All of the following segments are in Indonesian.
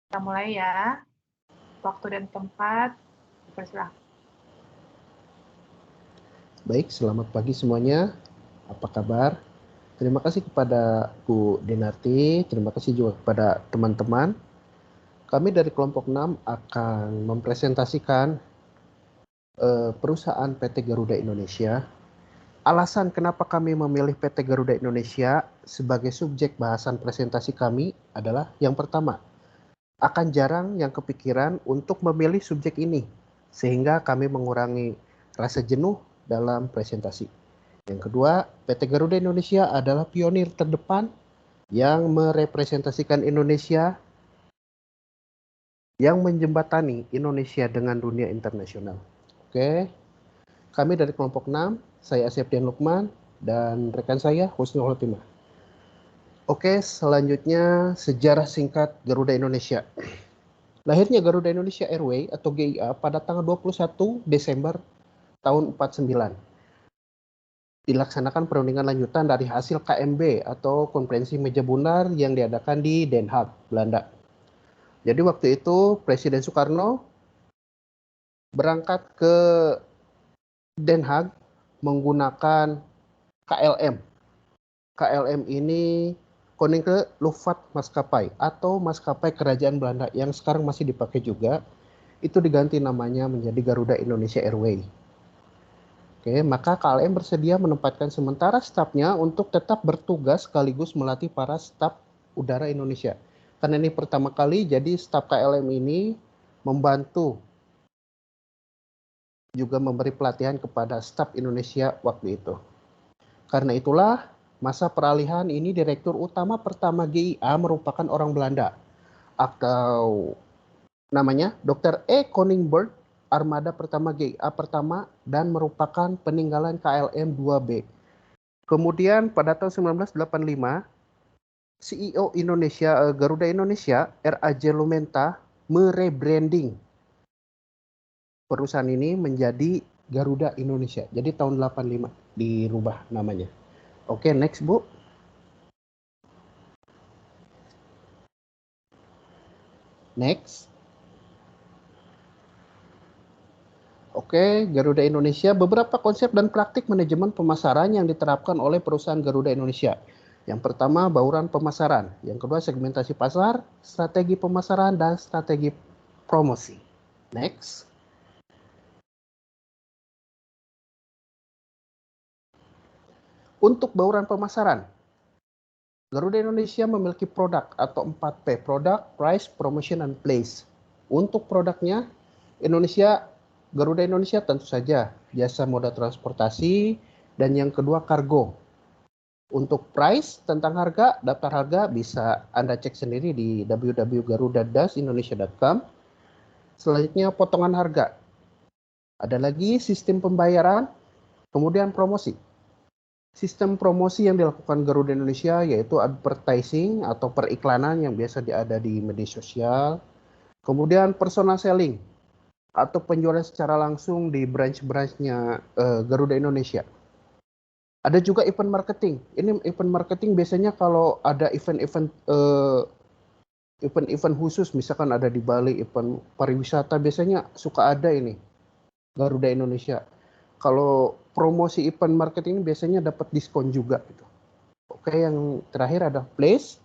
Kita mulai ya. Waktu dan tempat, dipersilahkan. Baik, selamat pagi semuanya. Apa kabar? Terima kasih kepada Bu Denati, terima kasih juga kepada teman-teman. Kami dari kelompok 6 akan mempresentasikan perusahaan PT Garuda Indonesia. Alasan kenapa kami memilih PT Garuda Indonesia sebagai subjek bahasan presentasi kami adalah yang pertama, akan jarang yang kepikiran untuk memilih subjek ini, sehingga kami mengurangi rasa jenuh dalam presentasi. Yang kedua, PT Garuda Indonesia adalah pionir terdepan yang merepresentasikan Indonesia, yang menjembatani Indonesia dengan dunia internasional. Oke, kami dari kelompok 6, saya Septian Lukman, dan rekan saya Husnul Khotimah. Oke, selanjutnya sejarah singkat Garuda Indonesia. Lahirnya Garuda Indonesia Airways atau GIA pada tanggal 21 Desember tahun 49. Dilaksanakan perundingan lanjutan dari hasil KMB atau Konferensi Meja Bundar yang diadakan di Den Haag, Belanda. Jadi waktu itu Presiden Soekarno berangkat ke Den Haag menggunakan KLM. KLM ini Koninklijke Luchtvaartmaatschappij atau maskapai kerajaan Belanda yang sekarang masih dipakai juga. Itu diganti namanya menjadi Garuda Indonesia Airways. Oke, maka KLM bersedia menempatkan sementara stafnya untuk tetap bertugas sekaligus melatih para staf udara Indonesia. Karena ini pertama kali, jadi staf KLM ini membantu juga memberi pelatihan kepada staf Indonesia waktu itu. Karena itulah, masa peralihan ini Direktur Utama pertama GIA merupakan orang Belanda, atau namanya Dr. E. Koningberg, armada pertama GIA pertama dan merupakan peninggalan KLM 2B. Kemudian pada tahun 1985, CEO Indonesia Garuda Indonesia, R.A.J. Lumenta, merebranding perusahaan ini menjadi Garuda Indonesia. Jadi tahun 85 dirubah namanya. Oke, next Bu. Next. Oke, Garuda Indonesia, beberapa konsep dan praktik manajemen pemasaran yang diterapkan oleh perusahaan Garuda Indonesia. Yang pertama, bauran pemasaran. Yang kedua, segmentasi pasar, strategi pemasaran, dan strategi promosi. Next. Untuk bauran pemasaran, Garuda Indonesia memiliki produk atau 4P, Product, Price, Promotion, and Place. Untuk produknya, Garuda Indonesia tentu saja jasa moda transportasi, dan yang kedua kargo. Untuk price tentang harga, daftar harga bisa Anda cek sendiri di www.garuda-indonesia.com. Selanjutnya potongan harga. Ada lagi sistem pembayaran, kemudian promosi. Sistem promosi yang dilakukan Garuda Indonesia yaitu advertising atau periklanan yang biasa ada di media sosial. Kemudian personal selling atau penjualan secara langsung di branch-branchnya Garuda Indonesia. Ada juga event marketing. Ini event marketing biasanya kalau ada event-event khusus, misalkan ada di Bali, event pariwisata, biasanya suka ada ini Garuda Indonesia. Kalau promosi event marketing biasanya dapat diskon juga gitu. Oke, yang terakhir ada place,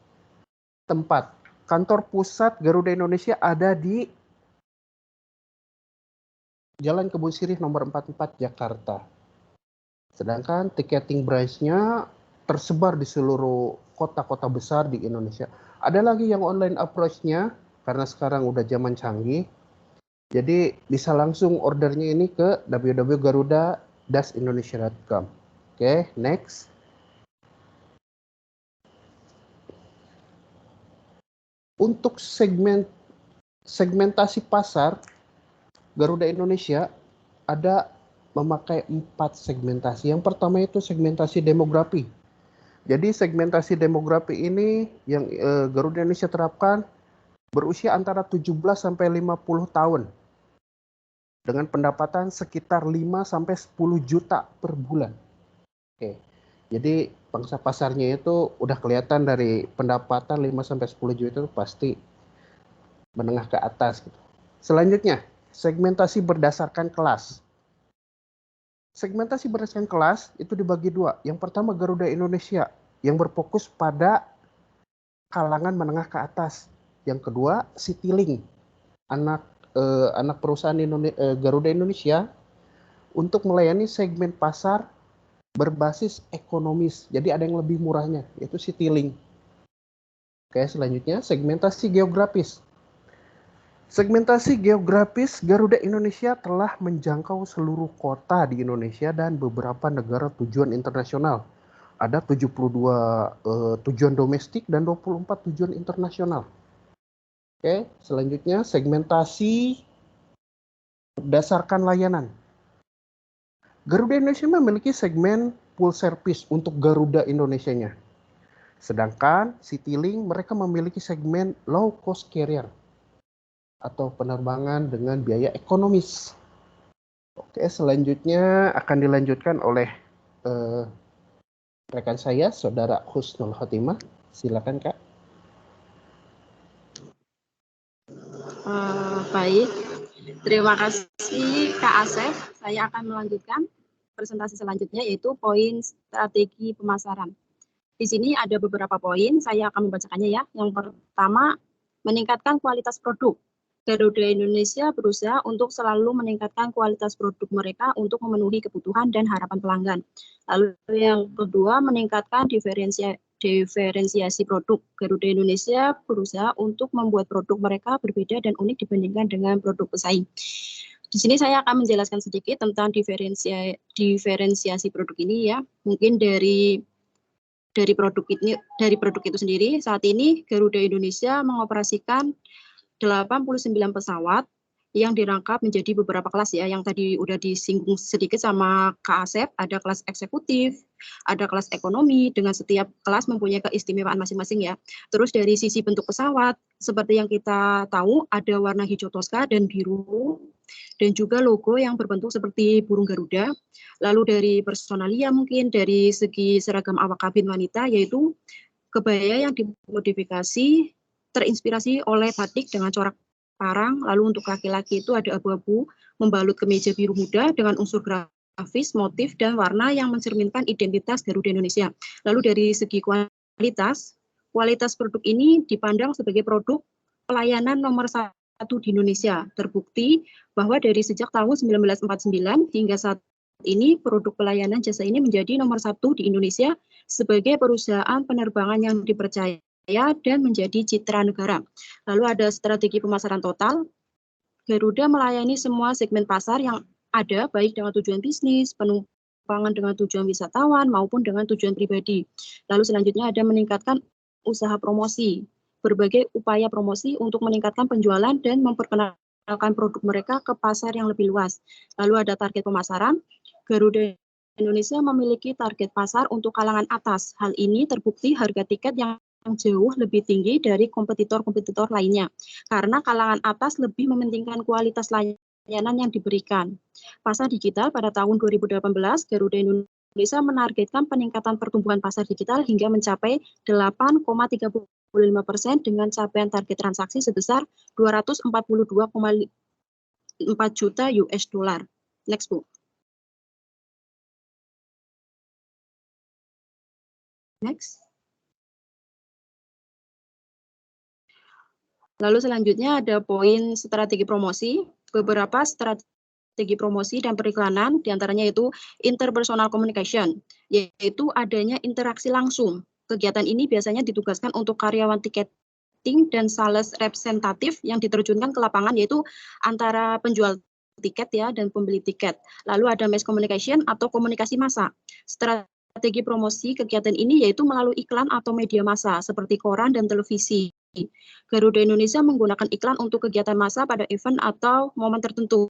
tempat. Kantor pusat Garuda Indonesia ada di Jalan Kebun Sirih nomor 44 Jakarta. Sedangkan ticketing branch-nya tersebar di seluruh kota-kota besar di Indonesia. Ada lagi yang online approach-nya, karena sekarang udah zaman canggih. Jadi bisa langsung ordernya ini ke www.garuda-indonesia.com. Oke, next. Untuk segmentasi pasar, Garuda Indonesia ada memakai 4 segmentasi. Yang pertama itu segmentasi demografi. Jadi segmentasi demografi ini yang Garuda Indonesia terapkan berusia antara 17 sampai 50 tahun. Dengan pendapatan sekitar 5 sampai 10 juta per bulan. Oke. Jadi pangsa pasarnya itu udah kelihatan dari pendapatan 5 sampai 10 juta itu pasti menengah ke atas. Selanjutnya, segmentasi berdasarkan kelas. Segmentasi berdasarkan kelas itu dibagi dua. Yang pertama Garuda Indonesia yang berfokus pada kalangan menengah ke atas. Yang kedua Citylink, anak perusahaan Garuda Indonesia untuk melayani segmen pasar berbasis ekonomis. Jadi ada yang lebih murahnya, yaitu Citylink. Oke, selanjutnya segmentasi geografis. Segmentasi geografis, Garuda Indonesia telah menjangkau seluruh kota di Indonesia dan beberapa negara tujuan internasional. Ada 72 tujuan domestik dan 24 tujuan internasional. Oke, selanjutnya segmentasi berdasarkan layanan. Garuda Indonesia memiliki segmen full service untuk Garuda Indonesianya. Sedangkan Citylink mereka memiliki segmen low cost carrier atau penerbangan dengan biaya ekonomis. Oke, selanjutnya akan dilanjutkan oleh rekan saya, Saudara Husnul Khotimah. Silakan, Kak. Baik, terima kasih Kak Asep. Saya akan melanjutkan presentasi selanjutnya, yaitu poin strategi pemasaran. Di sini ada beberapa poin, saya akan membacakannya ya. Yang pertama, meningkatkan kualitas produk. Garuda Indonesia berusaha untuk selalu meningkatkan kualitas produk mereka untuk memenuhi kebutuhan dan harapan pelanggan. Lalu yang kedua, meningkatkan diferensiasi produk. Garuda Indonesia berusaha untuk membuat produk mereka berbeda dan unik dibandingkan dengan produk pesaing. Di sini saya akan menjelaskan sedikit tentang diferensiasi produk ini ya. Mungkin dari produk itu sendiri, saat ini Garuda Indonesia mengoperasikan 89 pesawat yang dirangkap menjadi beberapa kelas ya, yang tadi udah disinggung sedikit sama Kak Asep. Ada kelas eksekutif, ada kelas ekonomi, dengan setiap kelas mempunyai keistimewaan masing-masing ya. Terus dari sisi bentuk pesawat, seperti yang kita tahu, ada warna hijau toska dan biru, dan juga logo yang berbentuk seperti burung Garuda. Lalu dari personalia, mungkin dari segi seragam awak kabin wanita, yaitu kebaya yang dimodifikasi terinspirasi oleh batik dengan corak parang. Lalu untuk laki-laki itu ada abu-abu membalut kemeja biru muda dengan unsur grafis, motif, dan warna yang mencerminkan identitas Garuda Indonesia. Lalu dari segi kualitas produk ini dipandang sebagai produk pelayanan nomor 1 di Indonesia. Terbukti bahwa dari sejak tahun 1949 hingga saat ini produk pelayanan jasa ini menjadi nomor 1 di Indonesia sebagai perusahaan penerbangan yang dipercaya dan menjadi citra negara. Lalu ada strategi pemasaran total. Garuda melayani semua segmen pasar yang ada, baik dengan tujuan bisnis, penumpang dengan tujuan wisatawan, maupun dengan tujuan pribadi. Lalu selanjutnya ada meningkatkan usaha promosi. Berbagai upaya promosi untuk meningkatkan penjualan dan memperkenalkan produk mereka ke pasar yang lebih luas. Lalu ada target pemasaran. Garuda Indonesia memiliki target pasar untuk kalangan atas. Hal ini terbukti harga tiket yang jauh lebih tinggi dari kompetitor-kompetitor lainnya, karena kalangan atas lebih mementingkan kualitas layanan yang diberikan. Pasar digital pada tahun 2018, Garuda Indonesia menargetkan peningkatan pertumbuhan pasar digital hingga mencapai 8,35% dengan capaian target transaksi sebesar 242,4 juta US dollar. Next, Bu. Next. Lalu selanjutnya ada poin strategi promosi. Beberapa strategi promosi dan periklanan, diantaranya itu interpersonal communication, yaitu adanya interaksi langsung. Kegiatan ini biasanya ditugaskan untuk karyawan tiketing dan sales representatif yang diterjunkan ke lapangan, yaitu antara penjual tiket ya dan pembeli tiket. Lalu ada mass communication atau komunikasi massa. Strategi promosi kegiatan ini yaitu melalui iklan atau media massa seperti koran dan televisi. Garuda Indonesia menggunakan iklan untuk kegiatan massa pada event atau momen tertentu.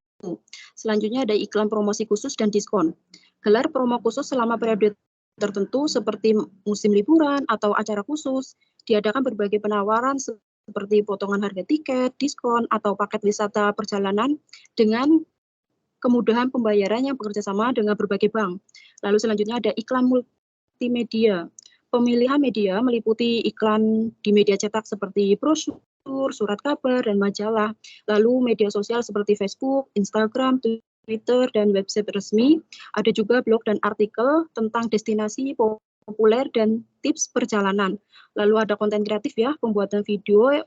Selanjutnya ada iklan promosi khusus dan diskon. Gelar promo khusus selama periode tertentu seperti musim liburan atau acara khusus. Diadakan berbagai penawaran seperti potongan harga tiket, diskon, atau paket wisata perjalanan dengan kemudahan pembayaran yang bekerja sama dengan berbagai bank. Lalu selanjutnya ada iklan multimedia. Pemilihan media meliputi iklan di media cetak seperti brosur, surat kabar, dan majalah. Lalu media sosial seperti Facebook, Instagram, Twitter, dan website resmi. Ada juga blog dan artikel tentang destinasi populer dan tips perjalanan. Lalu ada konten kreatif ya, pembuatan video,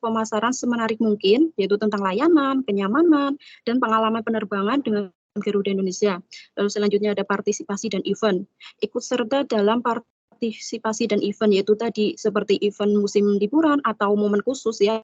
pemasaran semenarik mungkin, yaitu tentang layanan, kenyamanan, dan pengalaman penerbangan dengan Garuda Indonesia. Lalu selanjutnya ada partisipasi dan event. Ikut serta dalam partisipasi dan event, yaitu tadi seperti event musim liburan atau momen khusus ya.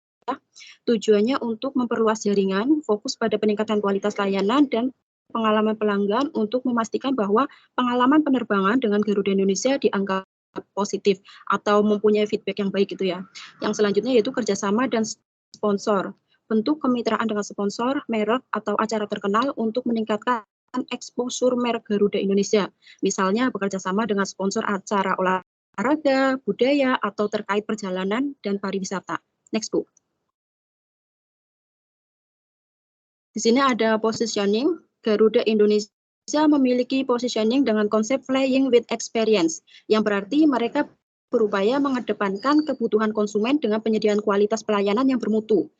Tujuannya untuk memperluas jaringan, fokus pada peningkatan kualitas layanan dan pengalaman pelanggan untuk memastikan bahwa pengalaman penerbangan dengan Garuda Indonesia dianggap positif atau mempunyai feedback yang baik gitu ya. Yang selanjutnya yaitu kerjasama dan sponsor. Bentuk kemitraan dengan sponsor, merek, atau acara terkenal untuk meningkatkan eksposur merek Garuda Indonesia. Misalnya bekerja sama dengan sponsor acara olahraga, budaya, atau terkait perjalanan dan pariwisata. Next, Bu. Di sini ada positioning. Garuda Indonesia memiliki positioning dengan konsep flying with experience, yang berarti mereka berupaya mengedepankan kebutuhan konsumen dengan penyediaan kualitas pelayanan yang bermutu.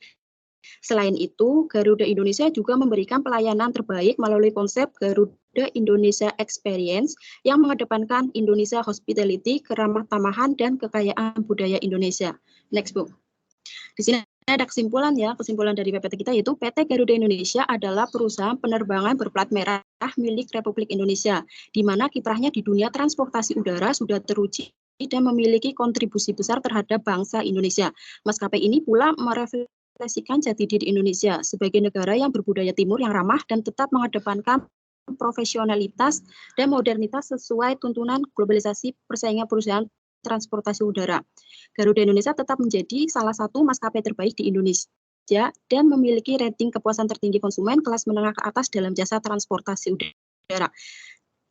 Selain itu, Garuda Indonesia juga memberikan pelayanan terbaik melalui konsep Garuda Indonesia Experience yang mengedepankan Indonesia Hospitality, keramah tamahan, dan kekayaan budaya Indonesia. Next, Bu. Di sini ada kesimpulan ya, kesimpulan dari PPT kita yaitu PT Garuda Indonesia adalah perusahaan penerbangan berplat merah milik Republik Indonesia, di mana kiprahnya di dunia transportasi udara sudah teruji dan memiliki kontribusi besar terhadap bangsa Indonesia. Maskapai ini pula merefleksikan jati diri Indonesia sebagai negara yang berbudaya timur yang ramah dan tetap mengedepankan profesionalitas dan modernitas sesuai tuntunan globalisasi persaingan perusahaan transportasi udara. Garuda Indonesia tetap menjadi salah satu maskapai terbaik di Indonesia dan memiliki rating kepuasan tertinggi konsumen kelas menengah ke atas dalam jasa transportasi udara.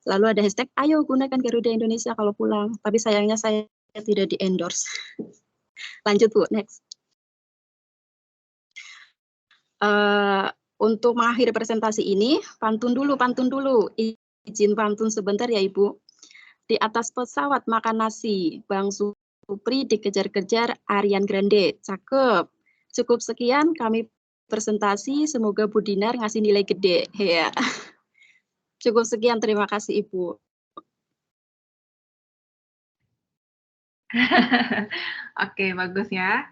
Lalu ada hashtag, ayo gunakan Garuda Indonesia kalau pulang. Tapi sayangnya saya tidak di-endorse. Lanjut, Bu, next. Untuk mengakhiri presentasi ini, pantun dulu. Izin pantun sebentar ya, Ibu. Di atas pesawat makan nasi, Bang Supri dikejar-kejar Arian Grande. Cakep. Cukup sekian kami presentasi, semoga Bu Dinar ngasih nilai gede. Ya. Cukup sekian, terima kasih Ibu. Oke, bagus ya.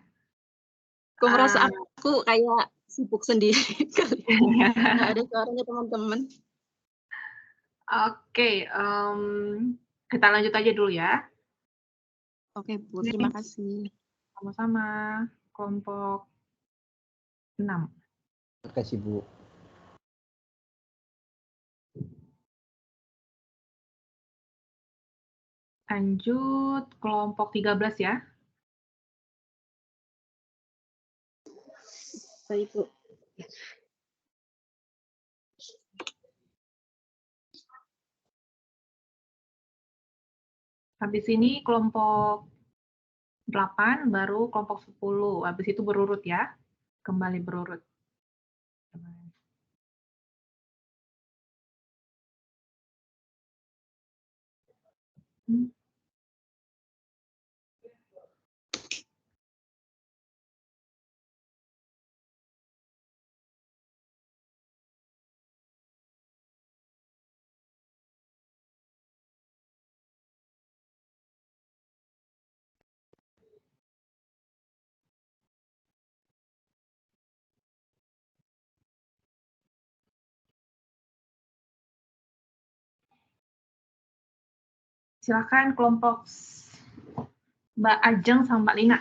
Aku merasa aku kayak sibuk sendiri. Nggak ada suaranya teman-teman. Oke, kita lanjut aja dulu ya. Oke, Bu, terima kasih. Sama-sama, kelompok 6. Terima kasih, Bu. Lanjut kelompok 13 ya. Baik, Bu. Habis ini kelompok 8, baru kelompok 10. Habis itu berurut ya. Kembali berurut. Silakan kelompok Mbak Ajeng sama Mbak Lina.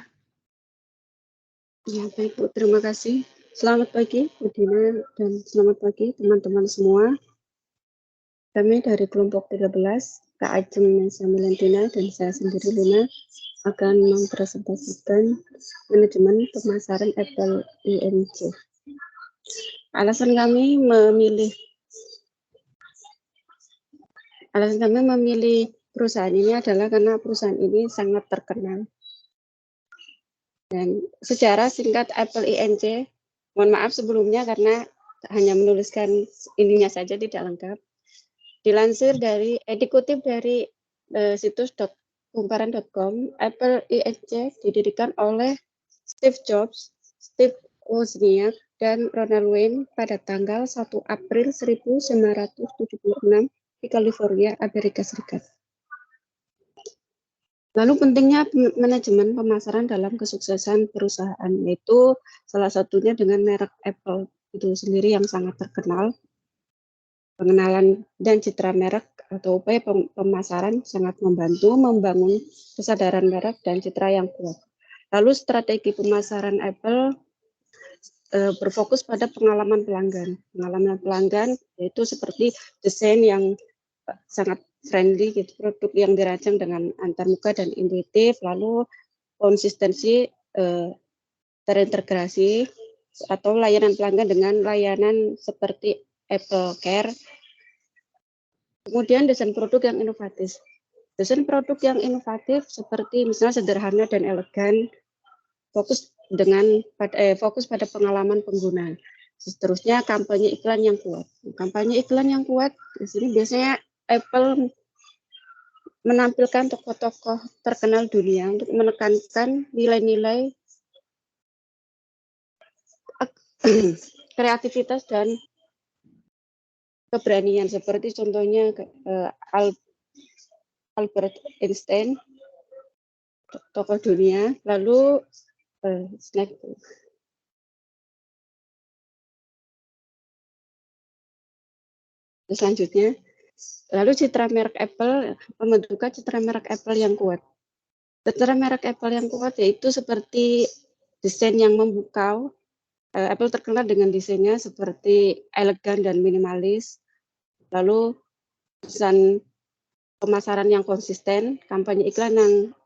Ya, baik Bu, terima kasih. Selamat pagi Bu Dina dan selamat pagi teman-teman semua. Kami dari kelompok 13, Kak Ajeng Nesa Melantina dan saya sendiri Lina akan mempresentasikan manajemen pemasaran Apple INC. Alasan kami memilih perusahaan ini adalah karena perusahaan ini sangat terkenal. Dan secara singkat Apple INC, mohon maaf sebelumnya karena hanya menuliskan ininya saja tidak lengkap. Dikutip dari situs kumparan.com, Apple Inc. didirikan oleh Steve Jobs, Steve Wozniak, dan Ronald Wayne pada tanggal 1 April 1976 di California, Amerika Serikat. Lalu pentingnya manajemen pemasaran dalam kesuksesan perusahaan, yaitu salah satunya dengan merek Apple itu sendiri yang sangat terkenal. Pengenalan dan citra merek atau upaya pemasaran sangat membantu membangun kesadaran merek dan citra yang kuat. Lalu strategi pemasaran Apple berfokus pada pengalaman pelanggan. Pengalaman pelanggan yaitu seperti desain yang sangat friendly, gitu, produk yang dirancang dengan antarmuka dan intuitif, lalu konsistensi terintegrasi atau layanan pelanggan dengan layanan seperti Apple Care. Kemudian desain produk yang inovatif. Desain produk yang inovatif seperti misalnya sederhana dan elegan, fokus pada pengalaman pengguna. Seterusnya kampanye iklan yang kuat. Kampanye iklan yang kuat di sini biasanya Apple menampilkan tokoh-tokoh terkenal dunia untuk menekankan nilai-nilai kreativitas dan keberanian, seperti contohnya Albert Einstein, tokoh dunia. Lalu selanjutnya, lalu citra merek Apple, pembentukan citra merek Apple yang kuat. Citra merek Apple yang kuat yaitu seperti desain yang memukau. Apple terkenal dengan desainnya seperti elegan dan minimalis. Lalu pesan pemasaran yang konsisten, kampanye iklan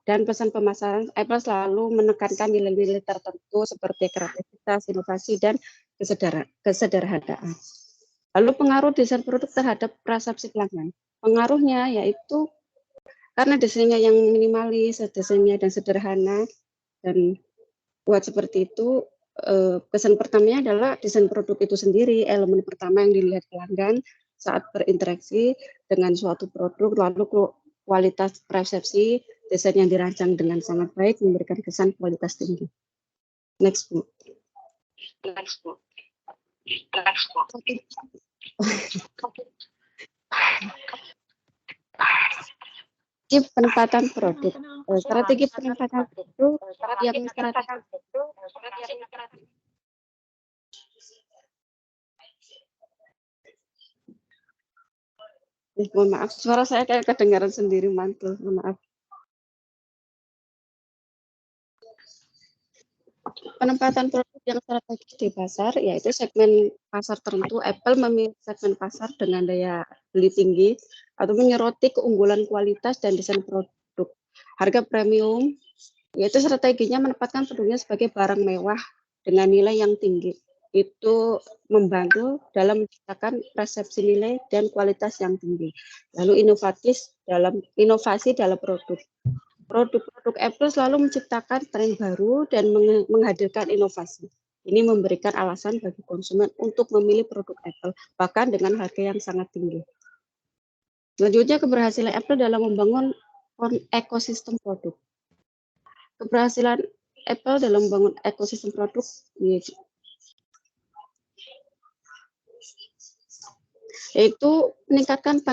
dan pesan pemasaran, Apple selalu menekankan nilai-nilai tertentu seperti kreativitas, inovasi, dan kesederhanaan. Lalu pengaruh desain produk terhadap persepsi pelanggan. Pengaruhnya yaitu karena desainnya yang minimalis, desainnya dan sederhana dan buat seperti itu, kesan pertamanya adalah desain produk itu sendiri, elemen pertama yang dilihat pelanggan saat berinteraksi dengan suatu produk, lalu kualitas persepsi, desain yang dirancang dengan sangat baik memberikan kesan kualitas tinggi. Next, Bu. Penempatan produk. Strategi penempatan produk yang mohon maaf, suara saya kayak kedengaran sendiri, mantul, mohon maaf. Penempatan produk yang strategis di pasar, yaitu segmen pasar tertentu. Apple memilih segmen pasar dengan daya beli tinggi atau menyoroti keunggulan kualitas dan desain produk. Harga premium, yaitu strateginya menempatkan produknya sebagai barang mewah dengan nilai yang tinggi. Itu membantu dalam menciptakan persepsi nilai dan kualitas yang tinggi. Lalu inovasi dalam produk. Produk-produk Apple selalu menciptakan tren baru dan menghadirkan inovasi. Ini memberikan alasan bagi konsumen untuk memilih produk Apple, bahkan dengan harga yang sangat tinggi. Selanjutnya, keberhasilan Apple dalam membangun ekosistem produk. Keberhasilan Apple dalam membangun ekosistem produk yaitu peningkatan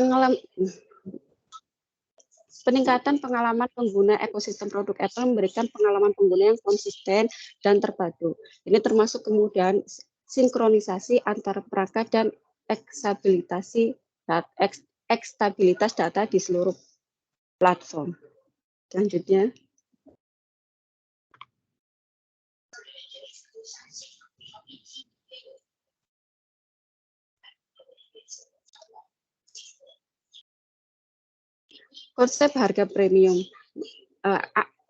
pengalaman pengguna. Ekosistem produk Apple memberikan pengalaman pengguna yang konsisten dan terpadu. Ini termasuk kemudian sinkronisasi antara perangkat dan ekstabilitas data di seluruh platform. Selanjutnya, konsep harga premium.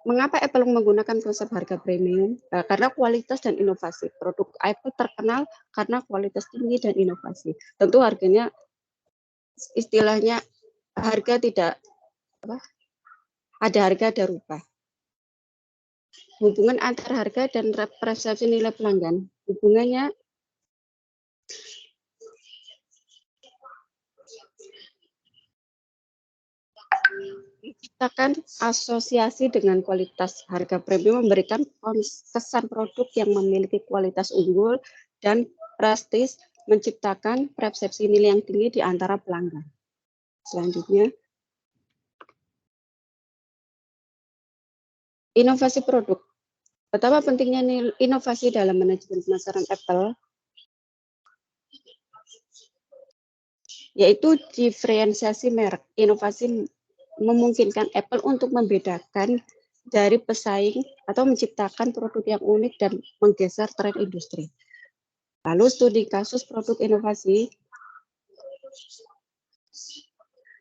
Mengapa Apple menggunakan konsep harga premium? Karena kualitas dan inovasi. Produk Apple terkenal karena kualitas tinggi dan inovasi. Tentu harganya, istilahnya harga tidak ada harga ada rupa. Hubungan antar harga dan persepsi nilai pelanggan. Hubungannya menciptakan asosiasi dengan kualitas. Harga premium memberikan kesan produk yang memiliki kualitas unggul dan prestis, menciptakan persepsi nilai yang tinggi di antara pelanggan. Selanjutnya, inovasi produk. Betapa pentingnya inovasi dalam manajemen pemasaran Apple, yaitu diferensiasi merek. Inovasi memungkinkan Apple untuk membedakan dari pesaing atau menciptakan produk yang unik dan menggeser tren industri. Lalu studi kasus produk inovasi.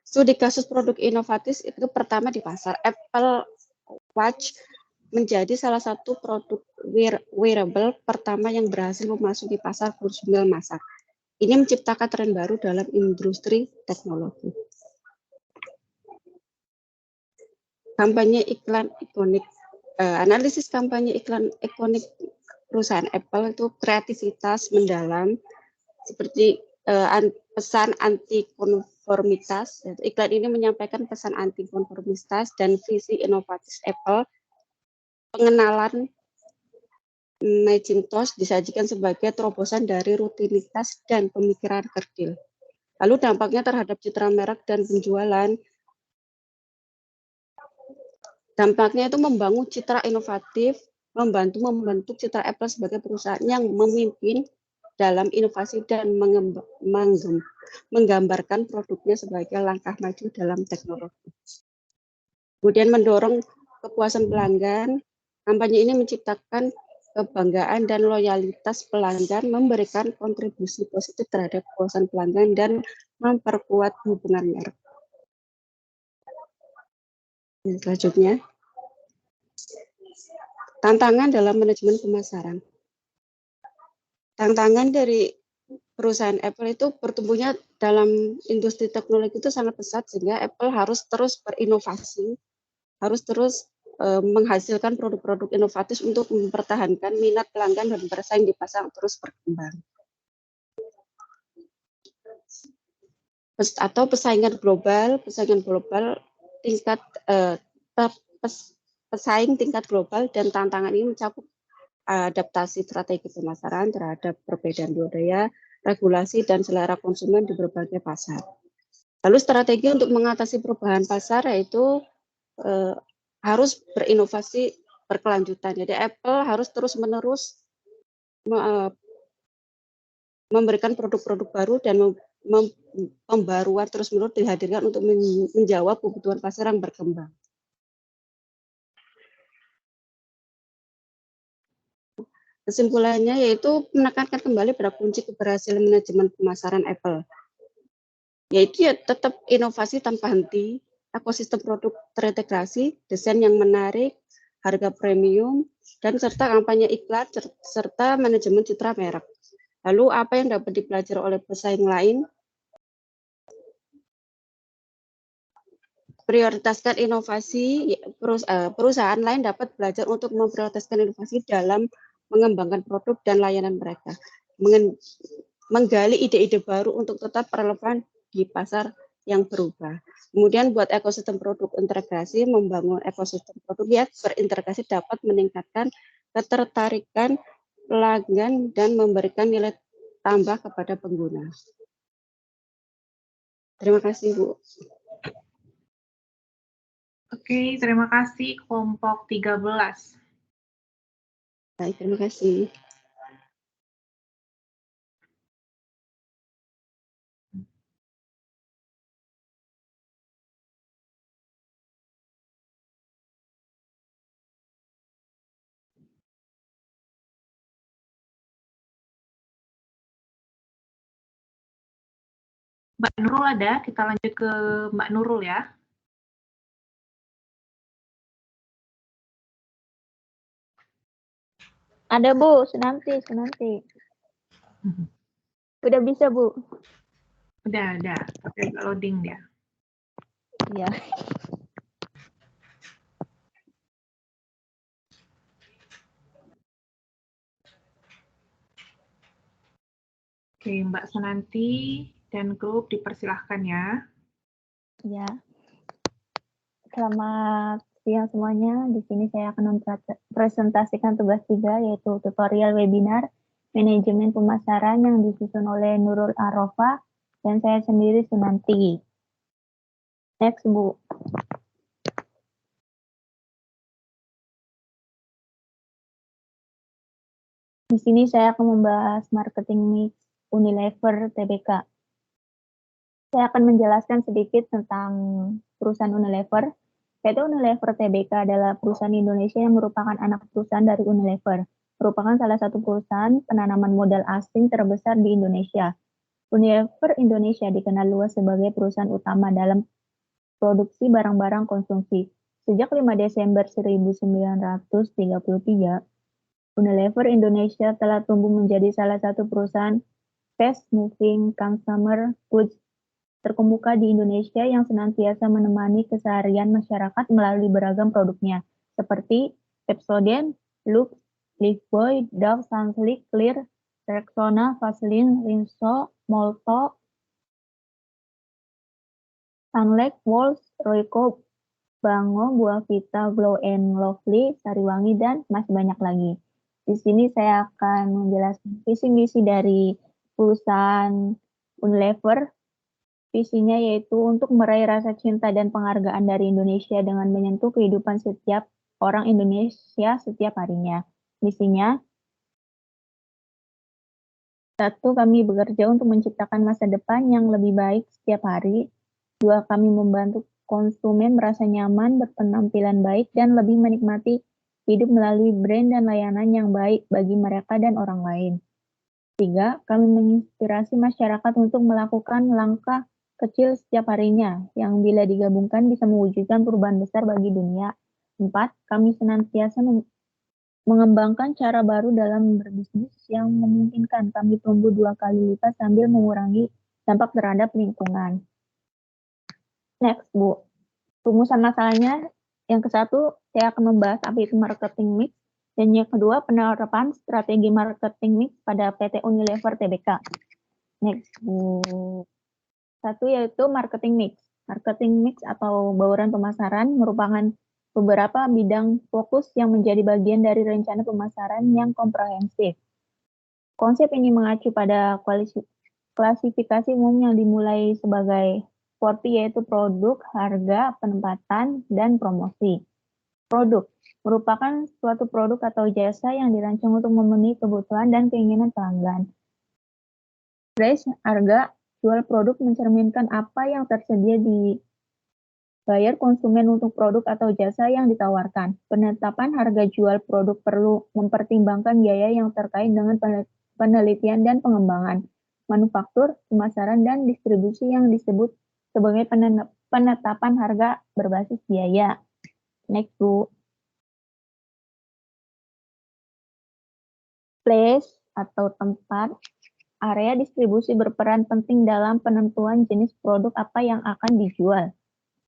Studi kasus produk inovatif itu pertama di pasar. Apple Watch menjadi salah satu produk wearable pertama yang berhasil memasuki pasar konsumen massal. Ini menciptakan tren baru dalam industri teknologi. Kampanye iklan ikonik. Analisis kampanye iklan ikonik perusahaan Apple itu kreativitas mendalam, seperti pesan anti konformitas. Iklan ini menyampaikan pesan anti konformitas dan visi inovatif Apple. Pengenalan Macintosh disajikan sebagai terobosan dari rutinitas dan pemikiran kerdil. Lalu dampaknya terhadap citra merek dan penjualan. Dampaknya itu membangun citra inovatif, membantu membentuk citra Apple sebagai perusahaan yang memimpin dalam inovasi dan menggambarkan produknya sebagai langkah maju dalam teknologi. Kemudian mendorong kepuasan pelanggan. Kampanye ini menciptakan kebanggaan dan loyalitas pelanggan, memberikan kontribusi positif terhadap kepuasan pelanggan dan memperkuat hubungan merek. Selanjutnya, tantangan dalam manajemen pemasaran. Tantangan dari perusahaan Apple itu pertumbuhnya dalam industri teknologi itu sangat pesat, sehingga Apple harus terus berinovasi, harus terus menghasilkan produk-produk inovatif untuk mempertahankan minat pelanggan dan bersaing di pasar terus berkembang. Atau pesaingan global tingkat pesaing tingkat global, dan tantangan ini mencakup adaptasi strategi pemasaran terhadap perbedaan budaya, regulasi, dan selera konsumen di berbagai pasar. Lalu strategi untuk mengatasi perubahan pasar yaitu harus berinovasi berkelanjutan. Jadi Apple harus terus-menerus memberikan produk-produk baru dan pembaruan terus-menerus dihadirkan untuk menjawab kebutuhan pasar yang berkembang. Kesimpulannya yaitu menekankan kembali pada kunci keberhasilan manajemen pemasaran Apple, yaitu ya tetap inovasi tanpa henti, ekosistem produk terintegrasi, desain yang menarik, harga premium, dan serta kampanye iklan, serta manajemen citra merek. Lalu apa yang dapat dipelajari oleh pesaing lain? Prioritaskan inovasi. Perusahaan lain dapat belajar untuk memprioritaskan inovasi dalam mengembangkan produk dan layanan mereka, menggali ide-ide baru untuk tetap relevan di pasar yang berubah. Kemudian buat ekosistem produk integrasi, membangun ekosistem produk yang berintegrasi dapat meningkatkan ketertarikan pelanggan dan memberikan nilai tambah kepada pengguna. Terima kasih, Bu. Oke, terima kasih kelompok 13. Baik, terima kasih. Mbak Nurul ada, kita lanjut ke Mbak Nurul ya. Ada Bu, Sunanti. Udah bisa Bu? Udah ada, tapi loading dia. Iya. Oke, Mbak Sunanti dan grup dipersilahkan ya. Iya. Selamat siang semuanya. Di sini saya akan mempresentasikan tugas 3, yaitu tutorial webinar manajemen pemasaran yang disusun oleh Nurul Arofa dan saya sendiri Sunanti. Next, Bu. Di sini saya akan membahas marketing mix Unilever Tbk. Saya akan menjelaskan sedikit tentang perusahaan Unilever. PT Unilever Tbk adalah perusahaan Indonesia yang merupakan anak perusahaan dari Unilever, merupakan salah satu perusahaan penanaman modal asing terbesar di Indonesia. Unilever Indonesia dikenal luas sebagai perusahaan utama dalam produksi barang-barang konsumsi. Sejak 5 Desember 1933, Unilever Indonesia telah tumbuh menjadi salah satu perusahaan fast-moving consumer goods terkemuka di Indonesia yang senantiasa menemani keseharian masyarakat melalui beragam produknya, seperti Pepsodent, Lux, Lifebuoy, Dove, Sunsilk, Clear, Rexona, Vaseline, Rinso, Molto, Sunlight, Walls, Royco, Bango, Buavita, Glow and Lovely, Sariwangi, dan masih banyak lagi. Di sini saya akan menjelaskan visi misi dari perusahaan Unilever. Visinya yaitu untuk meraih rasa cinta dan penghargaan dari Indonesia dengan menyentuh kehidupan setiap orang Indonesia setiap harinya. Misinya, 1. Kami bekerja untuk menciptakan masa depan yang lebih baik setiap hari. 2. Kami membantu konsumen merasa nyaman, berpenampilan baik, dan lebih menikmati hidup melalui brand dan layanan yang baik bagi mereka dan orang lain. 3. Kami menginspirasi masyarakat untuk melakukan langkah kecil setiap harinya, yang bila digabungkan bisa mewujudkan perubahan besar bagi dunia. 4. Kami senantiasa mengembangkan cara baru dalam berbisnis yang memungkinkan kami tumbuh 2 kali lipat sambil mengurangi dampak terhadap lingkungan. Next, Bu. Rumusan masalahnya, yang ke-1, saya akan membahas apa itu marketing mix, dan yang kedua, penerapan strategi marketing mix pada PT Unilever Tbk. Next, Bu. 1 yaitu marketing mix. Marketing mix atau bauran pemasaran merupakan beberapa bidang fokus yang menjadi bagian dari rencana pemasaran yang komprehensif. Konsep ini mengacu pada klasifikasi umum yang dimulai sebagai 4P, yaitu produk, harga, penempatan, dan promosi. Produk merupakan suatu produk atau jasa yang dirancang untuk memenuhi kebutuhan dan keinginan pelanggan. Price, harga jual produk mencerminkan apa yang tersedia dibayar konsumen untuk produk atau jasa yang ditawarkan. Penetapan harga jual produk perlu mempertimbangkan biaya yang terkait dengan penelitian dan pengembangan, manufaktur, pemasaran, dan distribusi yang disebut sebagai penetapan harga berbasis biaya. Next, Bu. Place atau tempat. Area distribusi berperan penting dalam penentuan jenis produk apa yang akan dijual.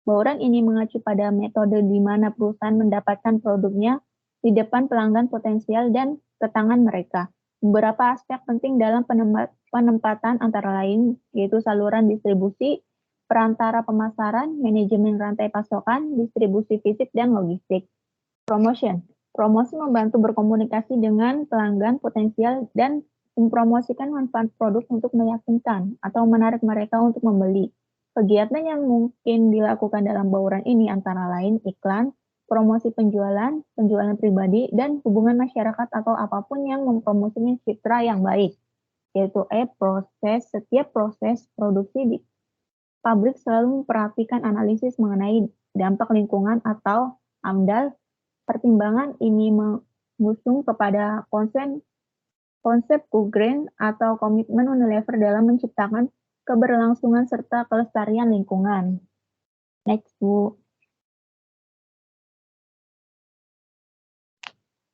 Bauran ini mengacu pada metode di mana perusahaan mendapatkan produknya di depan pelanggan potensial dan ke tangan mereka. Beberapa aspek penting dalam penempatan antara lain yaitu saluran distribusi, perantara pemasaran, manajemen rantai pasokan, distribusi fisik, dan logistik. Promotion. Promosi membantu berkomunikasi dengan pelanggan potensial dan mempromosikan manfaat produk untuk meyakinkan atau menarik mereka untuk membeli. Kegiatan yang mungkin dilakukan dalam bauran ini antara lain iklan, promosi penjualan, penjualan pribadi, dan hubungan masyarakat atau apapun yang mempromosikan citra yang baik, yaitu proses. Setiap proses produksi di pabrik selalu memperhatikan analisis mengenai dampak lingkungan atau AMDAL. Pertimbangan ini mengusung kepada konsep Go-Green atau komitmen Unilever dalam menciptakan keberlangsungan serta kelestarian lingkungan. Next, Bu.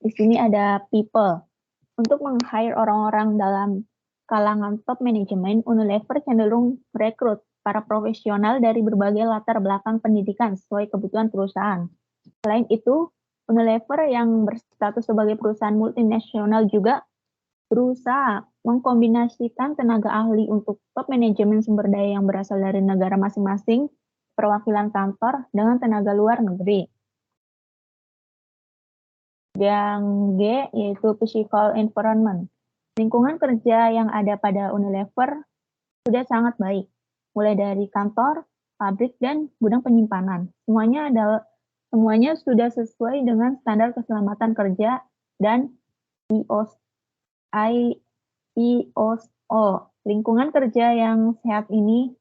Di sini ada people. Untuk meng-hire orang-orang dalam kalangan top manajemen, Unilever cenderung merekrut para profesional dari berbagai latar belakang pendidikan sesuai kebutuhan perusahaan. Selain itu, Unilever yang berstatus sebagai perusahaan multinasional juga berusaha mengkombinasikan tenaga ahli untuk top manajemen sumber daya yang berasal dari negara masing-masing perwakilan kantor dengan tenaga luar negeri. Yang G yaitu physical environment. Lingkungan kerja yang ada pada Unilever sudah sangat baik, mulai dari kantor, pabrik, dan gudang penyimpanan. Semuanya sudah sesuai dengan standar keselamatan kerja dan ISO. Lingkungan kerja yang sehat ini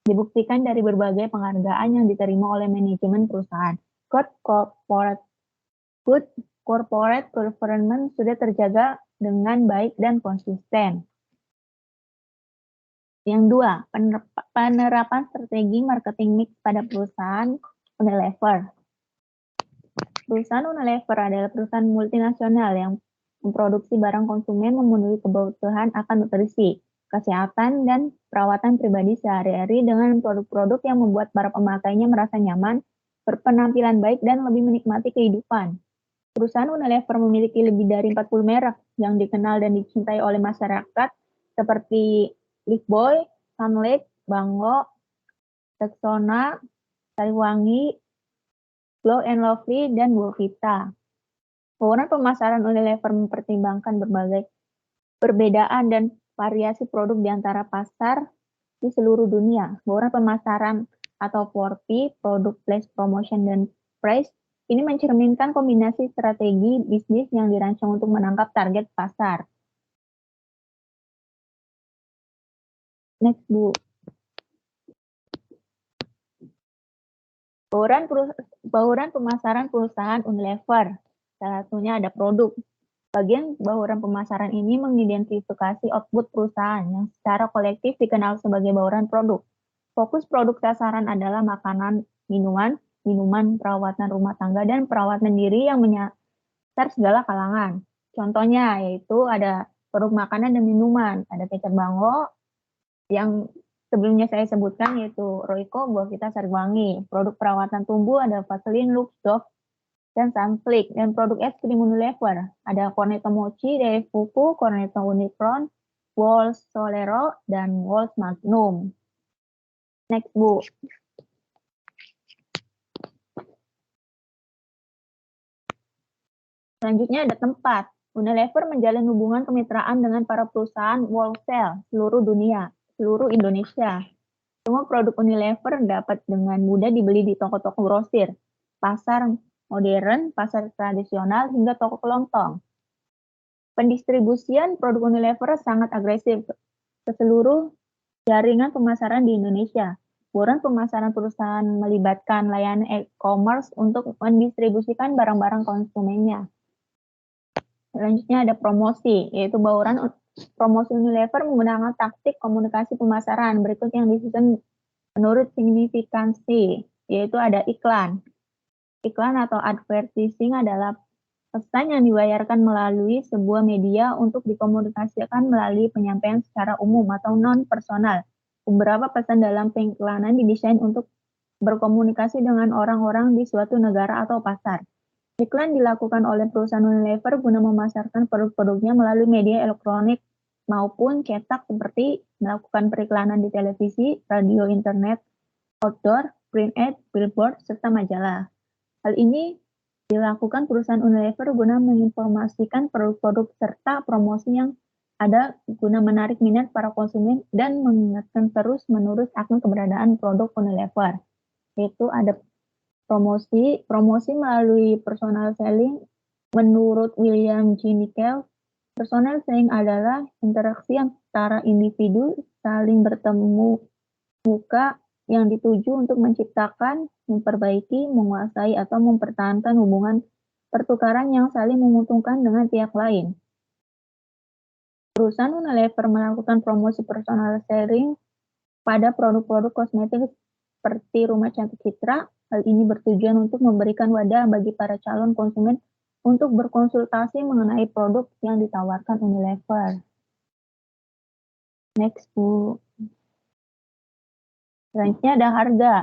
dibuktikan dari berbagai penghargaan yang diterima oleh manajemen perusahaan. Good corporate performance sudah terjaga dengan baik dan konsisten. Yang 2, penerapan strategi marketing mix pada perusahaan Unilever. Perusahaan Unilever adalah perusahaan multinasional yang memproduksi barang konsumen memenuhi kebutuhan akan nutrisi, kesehatan, dan perawatan pribadi sehari-hari dengan produk-produk yang membuat para pemakainya merasa nyaman, berpenampilan baik, dan lebih menikmati kehidupan. Perusahaan Unilever memiliki lebih dari 40 merek yang dikenal dan dicintai oleh masyarakat seperti Lifebuoy, Sunlight, Banggo, Rexona, Sariwangi, Glow & Lovely, dan Glovita. Bauran pemasaran Unilever mempertimbangkan berbagai perbedaan dan variasi produk di antara pasar di seluruh dunia. Bauran pemasaran atau 4P, Product Place, Promotion, dan Price, ini mencerminkan kombinasi strategi bisnis yang dirancang untuk menangkap target pasar. Next, Bu. Bauran pemasaran perusahaan Unilever. Salah satunya ada produk. Bagian bauran pemasaran ini mengidentifikasi output perusahaan yang secara kolektif dikenal sebagai bauran produk. Fokus produk sasaran adalah makanan, minuman, perawatan rumah tangga, dan perawatan diri yang menyasar segala kalangan. Contohnya yaitu ada produk makanan dan minuman, ada kecap Banggo yang sebelumnya saya sebutkan yaitu Royco, Glovita, Sariwangi. Produk perawatan tubuh ada Vaseline, Lux, Dove, dan Sunflick. Dan produk es krim Unilever ada Cornetto Mochi, dari Fuku, Cornetto Unicron, Walls Solero, dan Walls Magnum. Next, Bu. Selanjutnya ada tempat. Unilever menjalin hubungan kemitraan dengan para perusahaan wholesale seluruh Indonesia. Semua produk Unilever dapat dengan mudah dibeli di toko-toko grosir, pasar modern, pasar tradisional, hingga toko kelontong. Pendistribusian produk Unilever sangat agresif ke seluruh jaringan pemasaran di Indonesia. Bauran pemasaran perusahaan melibatkan layanan e-commerce untuk mendistribusikan barang-barang konsumennya. Selanjutnya ada promosi, yaitu bauran promosi Unilever menggunakan taktik komunikasi pemasaran berikut yang disusun menurut signifikansi, yaitu ada iklan. Iklan atau advertising adalah pesan yang dibayarkan melalui sebuah media untuk dikomunikasikan melalui penyampaian secara umum atau non-personal. Beberapa pesan dalam pengiklanan didesain untuk berkomunikasi dengan orang-orang di suatu negara atau pasar. Iklan dilakukan oleh perusahaan Unilever guna memasarkan produk-produknya melalui media elektronik maupun cetak seperti melakukan periklanan di televisi, radio, internet, outdoor, print ad, billboard, serta majalah. Hal ini dilakukan perusahaan Unilever guna menginformasikan produk-produk serta promosi yang ada guna menarik minat para konsumen dan mengingatkan terus-menerus akan keberadaan produk Unilever. Yaitu ada promosi melalui personal selling. Menurut William G. Nickel, personal selling adalah interaksi antara individu saling bertemu muka yang dituju untuk menciptakan, memperbaiki, menguasai, atau mempertahankan hubungan pertukaran yang saling menguntungkan dengan pihak lain. Perusahaan Unilever melakukan promosi personal selling pada produk-produk kosmetik seperti Rumah Cantik Citra. Hal ini bertujuan untuk memberikan wadah bagi para calon konsumen untuk berkonsultasi mengenai produk yang ditawarkan Unilever. Next, Bu. Selanjutnya ada harga.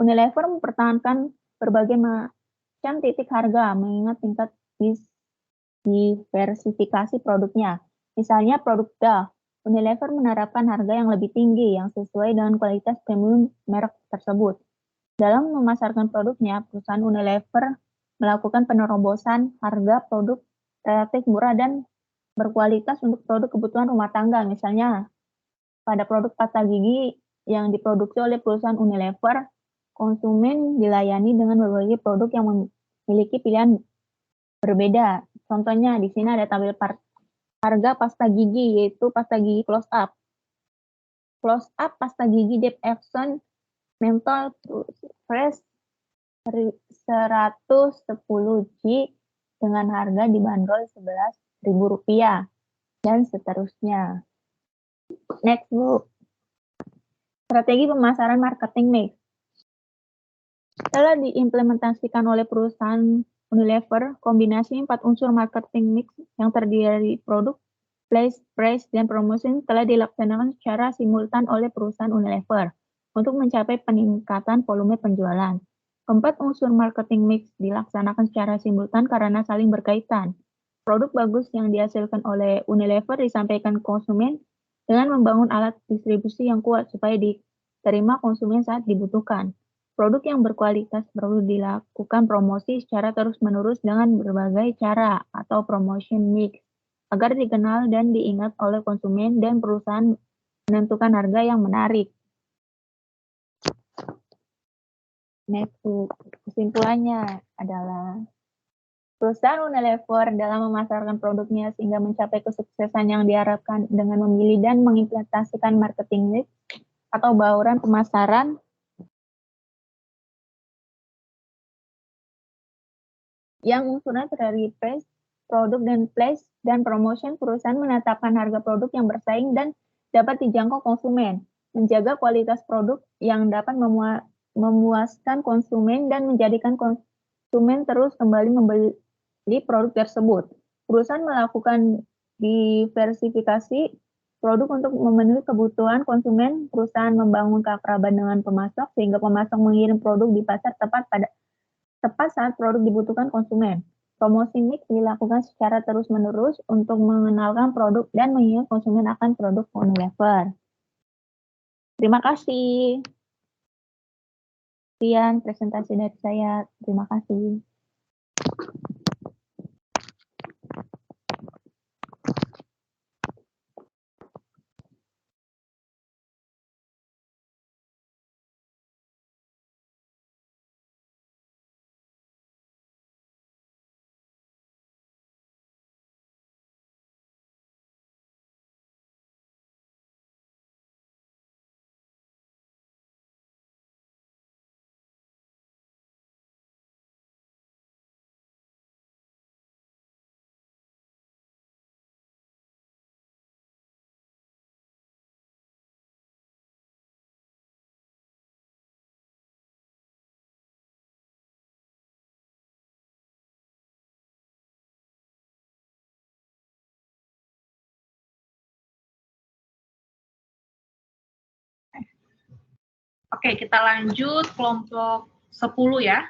Unilever mempertahankan berbagai macam titik harga mengingat tingkat diversifikasi produknya. Misalnya produk Dove, Unilever menerapkan harga yang lebih tinggi yang sesuai dengan kualitas premium merek tersebut. Dalam memasarkan produknya, perusahaan Unilever melakukan penerobosan harga produk relatif murah dan berkualitas untuk produk kebutuhan rumah tangga. Misalnya, pada produk pasta gigi yang diproduksi oleh perusahaan Unilever, konsumen dilayani dengan berbagai produk yang memiliki pilihan berbeda. Contohnya, di sini ada tabel harga pasta gigi, yaitu pasta gigi Close Up. Close Up pasta gigi Deep Action Menthol Fresh 110G dengan harga dibanderol Rp11.000 dan seterusnya. Next, Bu. Strategi pemasaran marketing mix. Setelah diimplementasikan oleh perusahaan Unilever, kombinasi 4 unsur marketing mix yang terdiri dari produk, place, price, dan promotion telah dilaksanakan secara simultan oleh perusahaan Unilever untuk mencapai peningkatan volume penjualan. Keempat unsur marketing mix dilaksanakan secara simultan karena saling berkaitan. Produk bagus yang dihasilkan oleh Unilever disampaikan ke konsumen dengan membangun alat distribusi yang kuat supaya diterima konsumen saat dibutuhkan. Produk yang berkualitas perlu dilakukan promosi secara terus-menerus dengan berbagai cara atau promotion mix agar dikenal dan diingat oleh konsumen dan perusahaan menentukan harga yang menarik. Next, kesimpulannya adalah perusahaan Unilever dalam memasarkan produknya sehingga mencapai kesuksesan yang diharapkan dengan memilih dan mengimplementasikan marketing mix atau bauran pemasaran yang unsurnya terdiri price, produk dan place, dan promotion. Perusahaan menetapkan harga produk yang bersaing dan dapat dijangkau konsumen, menjaga kualitas produk yang dapat memuaskan konsumen dan menjadikan konsumen terus kembali membeli produk tersebut. Perusahaan melakukan diversifikasi produk untuk memenuhi kebutuhan konsumen. Perusahaan membangun keakraban dengan pemasok sehingga pemasok mengirim produk di pasar tepat saat produk dibutuhkan konsumen. Promosi mix dilakukan secara terus-menerus untuk mengenalkan produk dan mengingat konsumen akan produk Unilever. Terima kasih. Sekian presentasi dari saya. Terima kasih. Oke, kita lanjut kelompok 10 ya.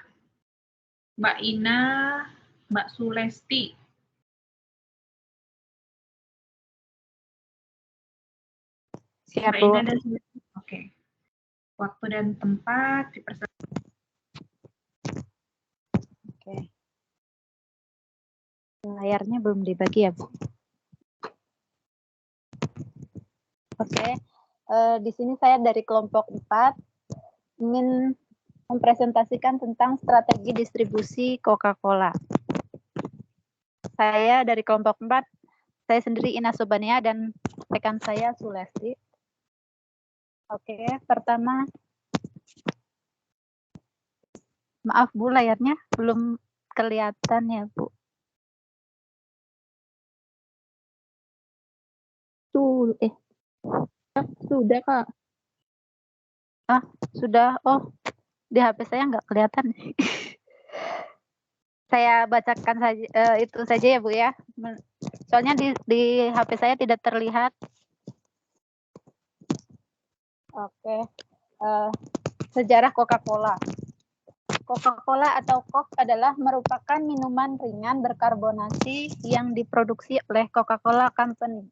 Mbak Ina, Mbak Sulesti. Siap, Mbak Bu. Ina dan Sulesti. Oke. Waktu dan tempat dipersilakan. Oke. Layarnya belum dibagi ya, Bu? Oke. Di sini saya dari kelompok 4 ingin mempresentasikan tentang strategi distribusi Coca-Cola. Saya dari kelompok 4, saya sendiri Ina Sobania dan rekan saya Sulesti. Oke, pertama, maaf Bu, layarnya belum kelihatan ya Bu. Sudah, Kak. Sudah. Oh, di HP saya nggak kelihatan. Saya bacakan saja itu saja ya Bu ya. Soalnya di HP saya tidak terlihat. Oke. Sejarah Coca-Cola. Coca-Cola atau Coke adalah merupakan minuman ringan berkarbonasi yang diproduksi oleh Coca-Cola Company.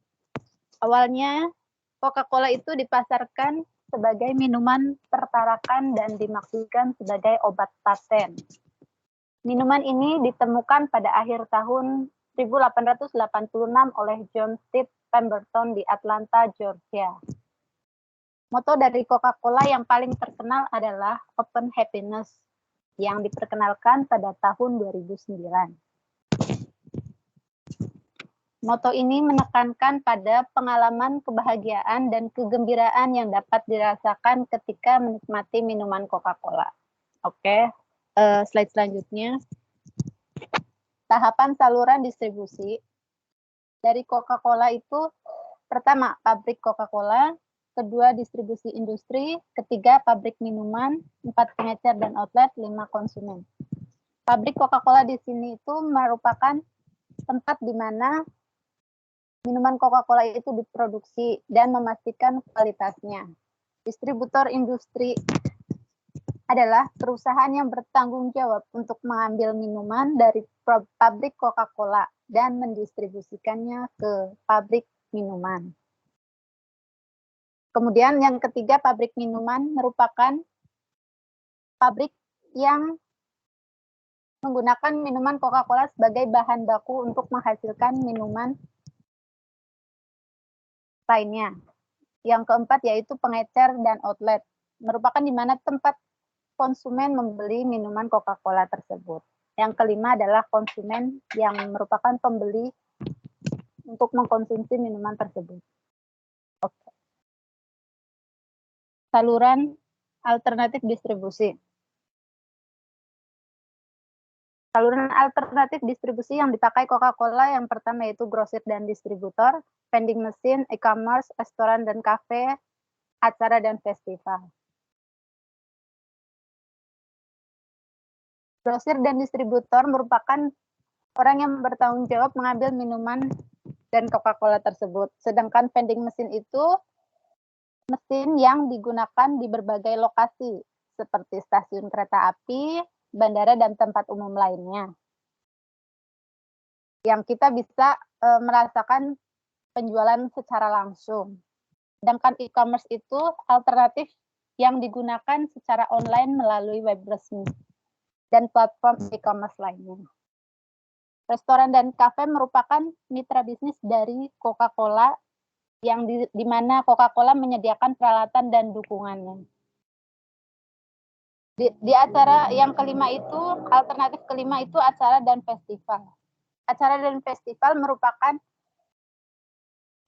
Awalnya Coca-Cola itu dipasarkan sebagai minuman pertarakan dan dimaksudkan sebagai obat paten. Minuman ini ditemukan pada akhir tahun 1886 oleh John Steve Pemberton di Atlanta, Georgia. Moto dari Coca-Cola yang paling terkenal adalah Open Happiness yang diperkenalkan pada tahun 2009. Moto ini menekankan pada pengalaman kebahagiaan dan kegembiraan yang dapat dirasakan ketika menikmati minuman Coca-Cola. Oke, slide selanjutnya. Tahapan saluran distribusi. Dari Coca-Cola itu, pertama, pabrik Coca-Cola, kedua, distribusi industri, ketiga, pabrik minuman, 4, pengecer dan outlet, 5, konsumen. Pabrik Coca-Cola di sini itu merupakan tempat di mana minuman Coca-Cola itu diproduksi dan memastikan kualitasnya. Distributor industri adalah perusahaan yang bertanggung jawab untuk mengambil minuman dari pabrik Coca-Cola dan mendistribusikannya ke pabrik minuman. Kemudian yang ketiga, pabrik minuman merupakan pabrik yang menggunakan minuman Coca-Cola sebagai bahan baku untuk menghasilkan minuman lainnya. Yang keempat yaitu pengecer dan outlet, merupakan di mana tempat konsumen membeli minuman Coca-Cola tersebut. Yang kelima adalah konsumen yang merupakan pembeli untuk mengkonsumsi minuman tersebut. Oke. Saluran alternatif distribusi. Saluran alternatif distribusi yang dipakai Coca-Cola yang pertama yaitu grosir dan distributor, vending machine, e-commerce, restoran dan kafe, acara dan festival. Grosir dan distributor merupakan orang yang bertanggung jawab mengambil minuman dan Coca-Cola tersebut. Sedangkan vending machine itu mesin yang digunakan di berbagai lokasi seperti stasiun kereta api, bandara, dan tempat umum lainnya. Yang kita bisa merasakan penjualan secara langsung. Sedangkan e-commerce itu alternatif yang digunakan secara online melalui web resmi dan platform e-commerce lainnya. Restoran dan kafe merupakan mitra bisnis dari Coca-Cola yang di mana Coca-Cola menyediakan peralatan dan dukungannya. Di acara yang kelima itu, alternatif kelima itu acara dan festival. Acara dan festival merupakan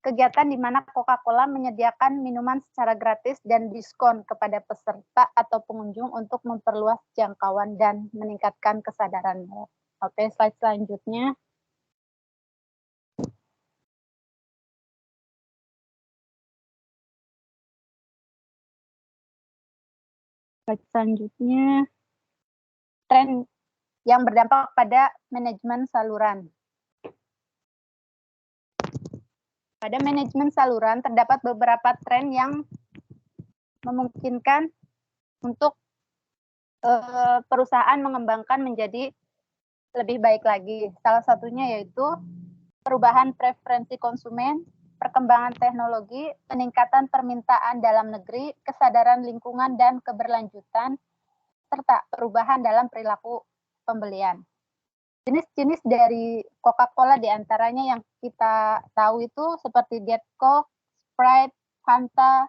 kegiatan di mana Coca-Cola menyediakan minuman secara gratis dan diskon kepada peserta atau pengunjung untuk memperluas jangkauan dan meningkatkan kesadarannya. Oke, slide selanjutnya. Slide selanjutnya, tren yang berdampak pada manajemen saluran. Pada manajemen saluran terdapat beberapa tren yang memungkinkan untuk perusahaan mengembangkan menjadi lebih baik lagi. Salah satunya yaitu perubahan preferensi konsumen, perkembangan teknologi, peningkatan permintaan dalam negeri, kesadaran lingkungan dan keberlanjutan, serta perubahan dalam perilaku pembelian. Jenis-jenis dari Coca-Cola diantaranya yang kita tahu itu seperti Diet Coke, Sprite, Fanta,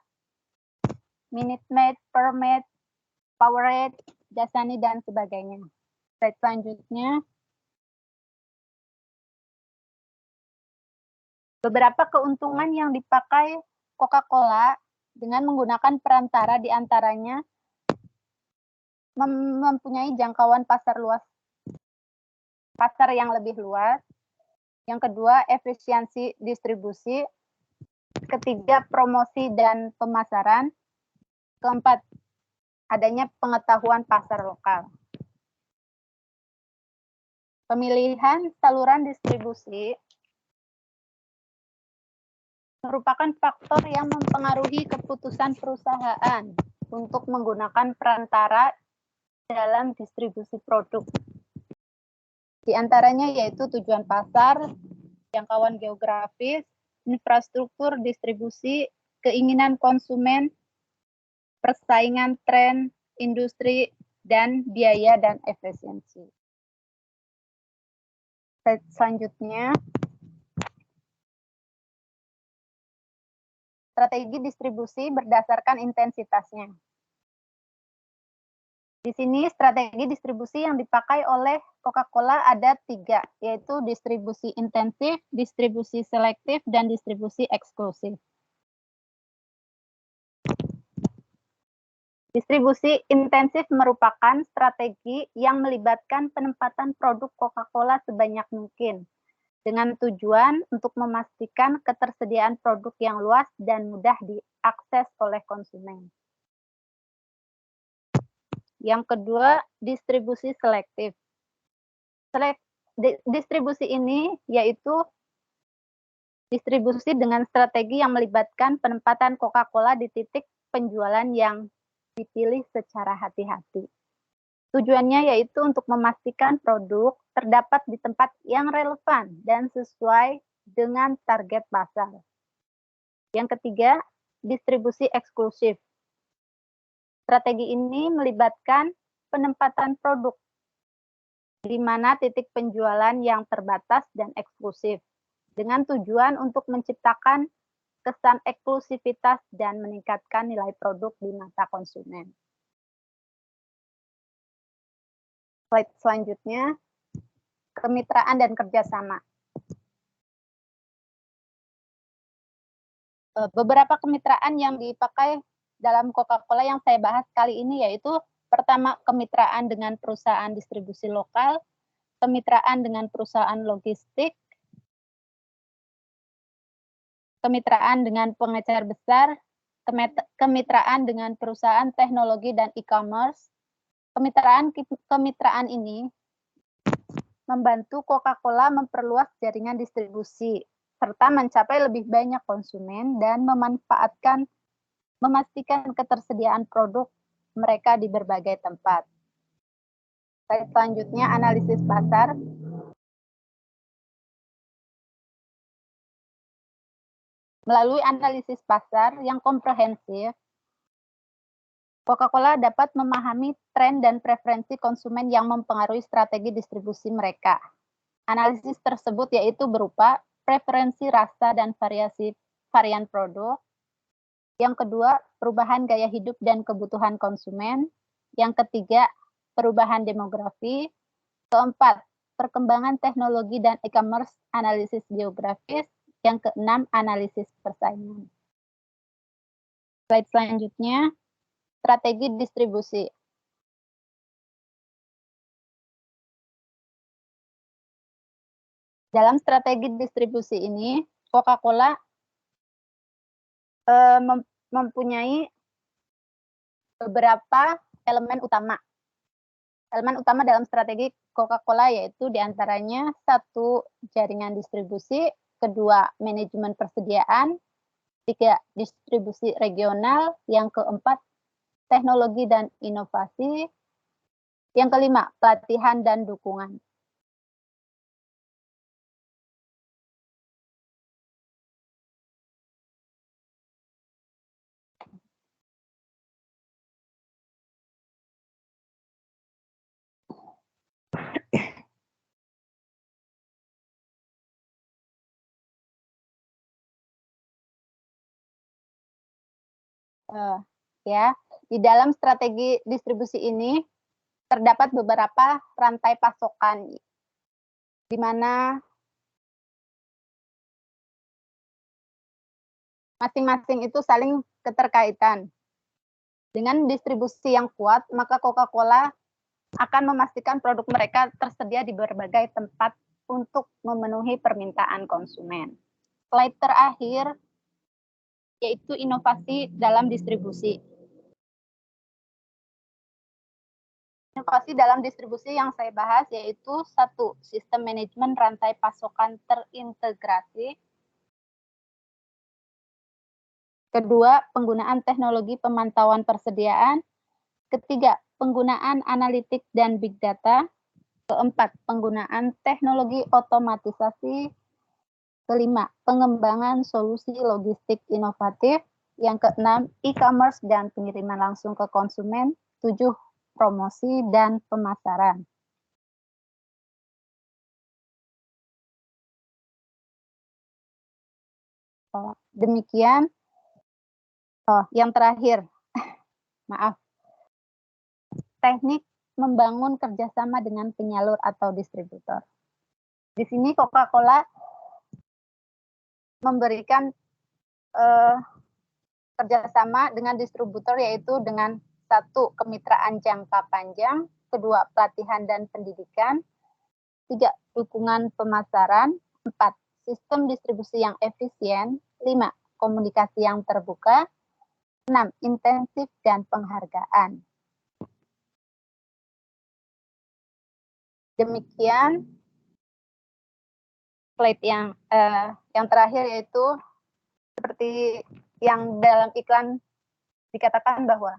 Minute Maid, Permade, Powerade, Dasani, dan sebagainya. Slide selanjutnya. Beberapa keuntungan yang dipakai Coca-Cola dengan menggunakan perantara diantaranya mempunyai jangkauan pasar yang lebih luas. Yang kedua, efisiensi distribusi. Ketiga, promosi dan pemasaran. Keempat, adanya pengetahuan pasar lokal. Pemilihan saluran distribusi merupakan faktor yang mempengaruhi keputusan perusahaan untuk menggunakan perantara dalam distribusi produk. Di antaranya yaitu tujuan pasar, jangkauan geografis, infrastruktur distribusi, keinginan konsumen, persaingan tren, industri, dan biaya dan efisiensi. Selanjutnya, strategi distribusi berdasarkan intensitasnya. Di sini strategi distribusi yang dipakai oleh Coca-Cola ada 3, yaitu distribusi intensif, distribusi selektif, dan distribusi eksklusif. Distribusi intensif merupakan strategi yang melibatkan penempatan produk Coca-Cola sebanyak mungkin, dengan tujuan untuk memastikan ketersediaan produk yang luas dan mudah diakses oleh konsumen. Yang kedua, distribusi selektif. Distribusi ini yaitu distribusi dengan strategi yang melibatkan penempatan Coca-Cola di titik penjualan yang dipilih secara hati-hati. Tujuannya yaitu untuk memastikan produk terdapat di tempat yang relevan dan sesuai dengan target pasar. Yang ketiga, distribusi eksklusif. Strategi ini melibatkan penempatan produk di mana titik penjualan yang terbatas dan eksklusif, dengan tujuan untuk menciptakan kesan eksklusivitas dan meningkatkan nilai produk di mata konsumen. Slide selanjutnya, kemitraan dan kerjasama. Beberapa kemitraan yang dipakai dalam Coca-Cola yang saya bahas kali ini yaitu pertama, kemitraan dengan perusahaan distribusi lokal, kemitraan dengan perusahaan logistik, kemitraan dengan pengecer besar, kemitraan dengan perusahaan teknologi dan e-commerce. Kemitraan ini membantu Coca-Cola memperluas jaringan distribusi, serta mencapai lebih banyak konsumen dan memastikan ketersediaan produk mereka di berbagai tempat. Selanjutnya, analisis pasar. Melalui analisis pasar yang komprehensif, Coca-Cola dapat memahami tren dan preferensi konsumen yang mempengaruhi strategi distribusi mereka. Analisis tersebut yaitu berupa preferensi rasa dan varian produk. Yang kedua, perubahan gaya hidup dan kebutuhan konsumen. Yang ketiga, perubahan demografi. Keempat, perkembangan teknologi dan e-commerce, analisis geografis. Yang keenam, analisis persaingan. Slide selanjutnya, strategi distribusi. Dalam strategi distribusi ini, Coca-Cola mempunyai beberapa elemen utama. Elemen utama dalam strategi Coca-Cola yaitu diantaranya 1, jaringan distribusi, 2, manajemen persediaan, 3, distribusi regional, yang keempat, teknologi dan inovasi, yang kelima, pelatihan dan dukungan. Di dalam strategi distribusi ini terdapat beberapa rantai pasokan, di mana masing-masing itu saling keterkaitan. Dengan distribusi yang kuat, maka Coca-Cola akan memastikan produk mereka tersedia di berbagai tempat untuk memenuhi permintaan konsumen. Slide terakhir yaitu inovasi dalam distribusi. Inovasi dalam distribusi yang saya bahas yaitu 1, sistem manajemen rantai pasokan terintegrasi. 2, penggunaan teknologi pemantauan persediaan. 3, penggunaan analitik dan big data. 4, penggunaan teknologi otomatisasi. 5, pengembangan solusi logistik inovatif. Yang keenam, e-commerce dan pengiriman langsung ke konsumen. 7, promosi dan pemasaran. Demikian. Yang terakhir, maaf. Teknik membangun kerjasama dengan penyalur atau distributor. Di sini Coca-Cola memberikan kerjasama dengan distributor, yaitu dengan 1, kemitraan jangka panjang, 2, pelatihan dan pendidikan, 3, dukungan pemasaran, 4, sistem distribusi yang efisien, 5, komunikasi yang terbuka, 6, intensif dan penghargaan. Demikian slide yang terakhir, yaitu seperti yang dalam iklan dikatakan bahwa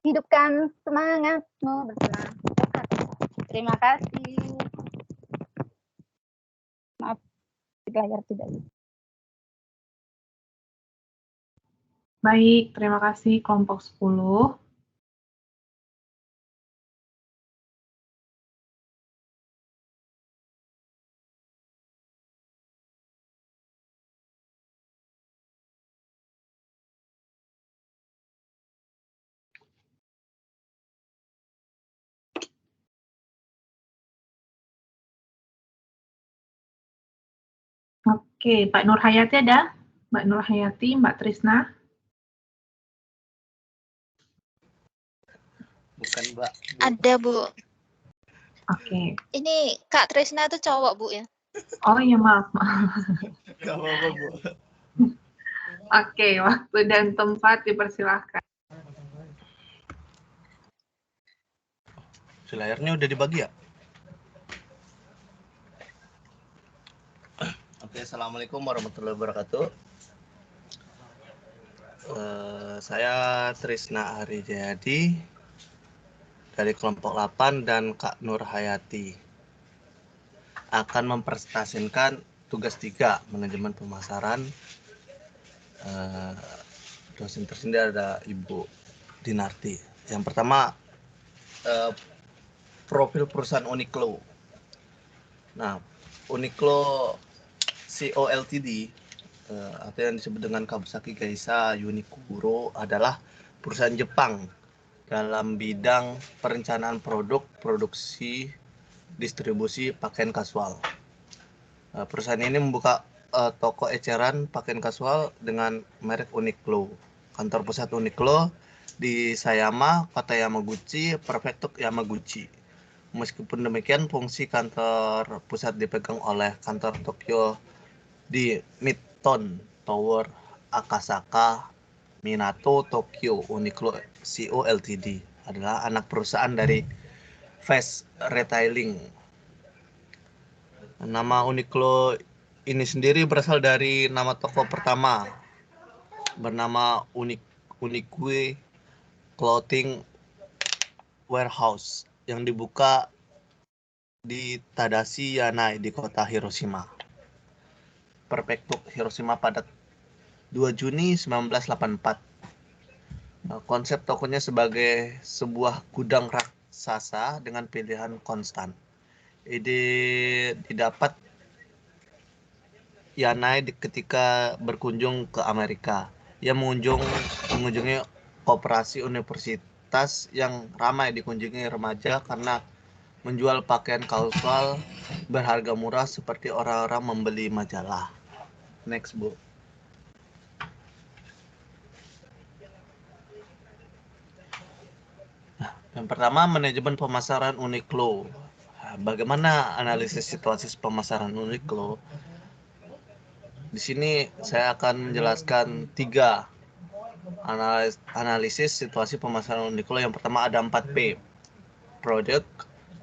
hidupkan semangatmu bersama. Terima kasih. Maaf, di layar tidak. Baik, terima kasih kelompok 10. Oke, Mbak Nur Hayati ada? Mbak Nur Hayati, Mbak Trisna? Bukan, Mbak. Ada, Bu. Oke. Ini Kak Trisna itu cowok, Bu, ya? Oh iya, maaf. Gak apa-apa, Bu. Oke, waktu dan tempat dipersilahkan. Layarnya udah dibagi ya? Oke, Assalamualaikum warahmatullahi wabarakatuh. Saya Trisna Ari Jayadi dari kelompok 8 dan Kak Nur Hayati akan mempresentasikan tugas 3 manajemen pemasaran. Dosen tersendiri ada Ibu Dinarti. Yang pertama, profil perusahaan Uniqlo. Nah, Uniqlo CO Ltd atau yang disebut dengan Kawasaki Geisha Unikuro adalah perusahaan Jepang dalam bidang perencanaan produk, produksi, distribusi pakaian kasual. Perusahaan ini membuka toko eceran pakaian kasual dengan merek Uniqlo. Kantor pusat Uniqlo di Sayama, Kota Yamaguchi, Prefektur Yamaguchi. Meskipun demikian, fungsi kantor pusat dipegang oleh kantor Tokyo di Midtown Tower, Akasaka, Minato, Tokyo. Uniqlo CO Ltd adalah anak perusahaan dari Fast Retailing. Nama Uniqlo ini sendiri berasal dari nama toko pertama bernama Uniqlo Clothing Warehouse yang dibuka di Tadashi Yanai di kota Hiroshima, Prefektur Hiroshima pada 2 Juni 1984. Konsep tokonya sebagai sebuah gudang raksasa dengan pilihan konstan. Ide didapat Yanai ketika berkunjung ke Amerika. Ia mengunjungi koperasi universitas yang ramai dikunjungi remaja karena menjual pakaian kasual berharga murah seperti orang-orang membeli majalah. Next, Bu. Yang pertama, manajemen pemasaran Uniqlo. Bagaimana analisis situasi pemasaran Uniqlo? Di sini saya akan menjelaskan 3 analisis situasi pemasaran Uniqlo. Yang pertama ada 4P. Product,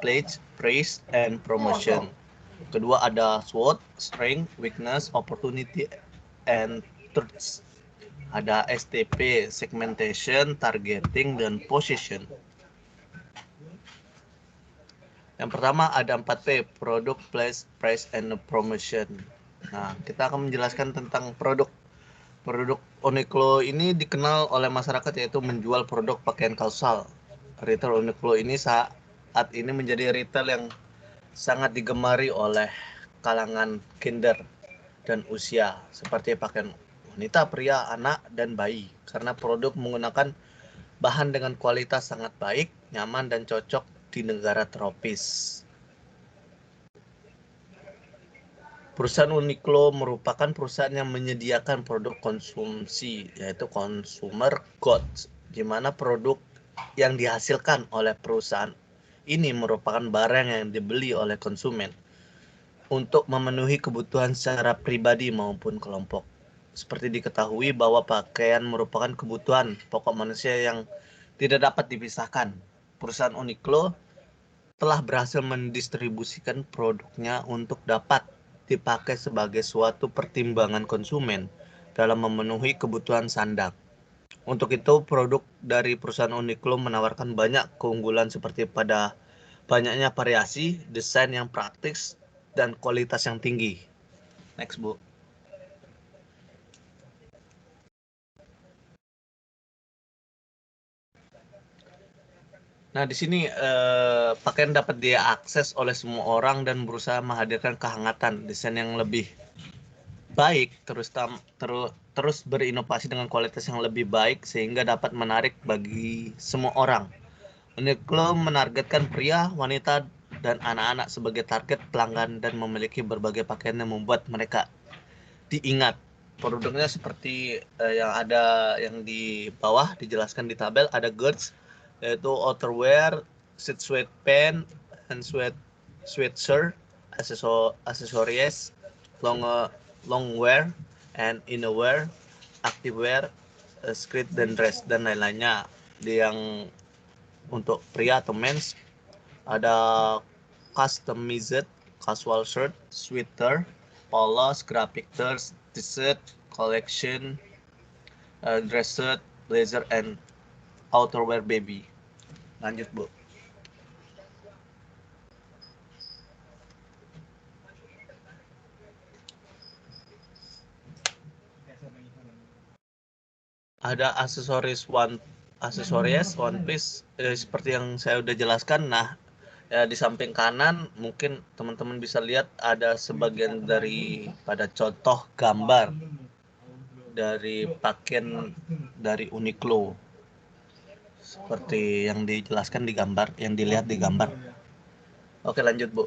Place, Price, and Promotion. Kedua ada SWOT, Strength, Weakness, Opportunity, and Threats. Ada STP, Segmentation, Targeting, dan Position. Yang pertama ada 4P, Product, Place, Price, and Promotion. Nah, kita akan menjelaskan tentang produk. Produk Uniqlo ini dikenal oleh masyarakat yaitu menjual produk pakaian kasual. Retail Uniqlo ini saat ini menjadi retail yang sangat digemari oleh kalangan kinder dan usia seperti pakaian wanita, pria, anak, dan bayi karena produk menggunakan bahan dengan kualitas sangat baik, nyaman, dan cocok di negara tropis. Perusahaan Uniqlo merupakan perusahaan yang menyediakan produk konsumsi, yaitu consumer goods, di mana produk yang dihasilkan oleh perusahaan ini merupakan barang yang dibeli oleh konsumen untuk memenuhi kebutuhan secara pribadi maupun kelompok. Seperti diketahui bahwa pakaian merupakan kebutuhan pokok manusia yang tidak dapat dipisahkan. Perusahaan Uniqlo telah berhasil mendistribusikan produknya untuk dapat dipakai sebagai suatu pertimbangan konsumen dalam memenuhi kebutuhan sandang. Untuk itu, produk dari perusahaan Uniqlo menawarkan banyak keunggulan seperti pada banyaknya variasi, desain yang praktis, dan kualitas yang tinggi. Next, Bu. Nah, di sini pakaian dapat diakses oleh semua orang dan berusaha menghadirkan kehangatan, desain yang lebih baik, terus berinovasi dengan kualitas yang lebih baik sehingga dapat menarik bagi semua orang. Uniqlo menargetkan pria, wanita, dan anak-anak sebagai target pelanggan dan memiliki berbagai pakaian yang membuat mereka diingat. Produknya seperti yang di bawah dijelaskan di tabel, ada goods yaitu outerwear, sweatpants, and sweatshirt, aksesoris, longwear, and innerwear, activewear, skirt dan dress dan lain-lainnya. Yang untuk pria atau mens ada customized casual shirt, sweater, polos, graphic tees, t-shirt, collection, dress shirt, blazer, and outerwear baby. Lanjut, Bu. Ada aksesoris one piece seperti yang saya udah jelaskan. Nah, di samping kanan mungkin teman-teman bisa lihat ada sebagian daripada contoh gambar dari pakaian dari Uniqlo seperti yang dijelaskan di gambar, yang dilihat di gambar. Oke, lanjut, Bu.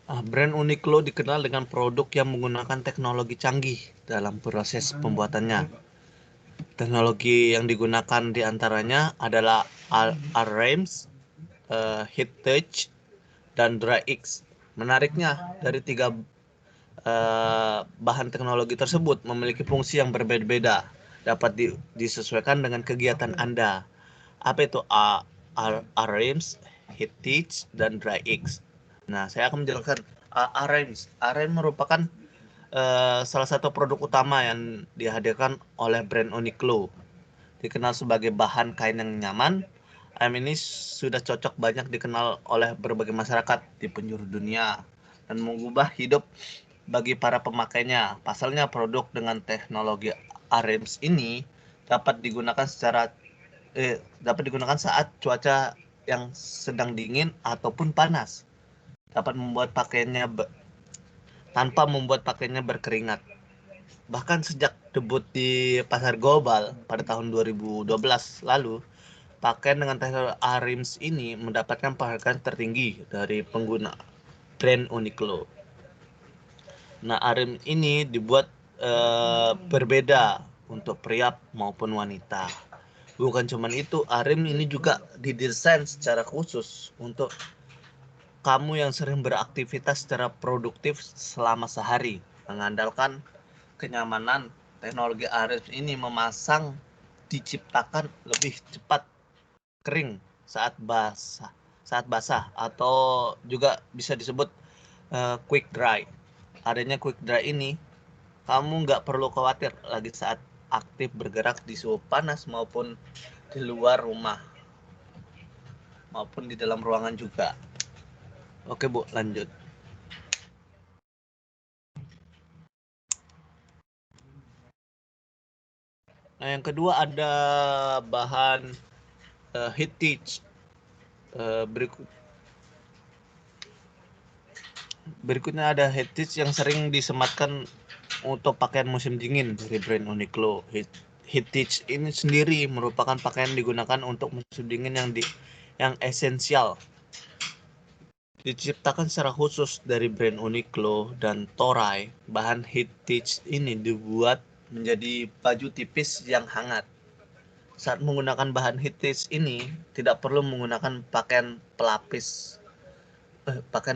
Brand Uniqlo dikenal dengan produk yang menggunakan teknologi canggih dalam proses pembuatannya. Teknologi yang digunakan diantaranya adalah R-Rames, Heat Touch, dan Dry X. Menariknya, dari tiga bahan teknologi tersebut memiliki fungsi yang berbeda-beda, dapat disesuaikan dengan kegiatan Anda. Apa itu R-Rames, Heat Touch, dan Dry X? Nah, saya akan menjelaskan R-Rames. R-Rames merupakan salah satu produk utama yang dihadirkan oleh brand Uniqlo. Dikenal sebagai bahan kain yang nyaman, R-Rames ini sudah cocok banyak dikenal oleh berbagai masyarakat di penjuru dunia dan mengubah hidup bagi para pemakainya. Pasalnya, produk dengan teknologi R-Rames ini dapat digunakan saat cuaca yang sedang dingin ataupun panas. Dapat membuat pakaiannya tanpa membuat pakaiannya berkeringat. Bahkan sejak debut di pasar global pada tahun 2012 lalu, pakaian dengan teknologi R-Rames ini mendapatkan penghargaan tertinggi dari pengguna brand Uniqlo. Nah, R-Rames ini dibuat berbeda untuk pria maupun wanita. Bukan cuma itu, R-Rames ini juga didesain secara khusus untuk kamu yang sering beraktivitas secara produktif selama sehari. Mengandalkan kenyamanan, teknologi R-Rames ini memasang diciptakan lebih cepat kering saat basah atau juga bisa disebut quick dry. Adanya quick dry ini, kamu nggak perlu khawatir lagi saat aktif bergerak di suhu panas maupun di luar rumah maupun di dalam ruangan juga. Oke Bu, lanjut. Nah, yang kedua ada bahan heat teach. Berikutnya ada heat teach yang sering disematkan untuk pakaian musim dingin dari brand Uniqlo. Heat teach ini sendiri merupakan pakaian digunakan untuk musim dingin yang esensial. Diciptakan secara khusus dari brand Uniqlo dan Toray. Bahan heat teach ini dibuat menjadi baju tipis yang hangat. Saat menggunakan bahan heat teach ini tidak perlu menggunakan pakaian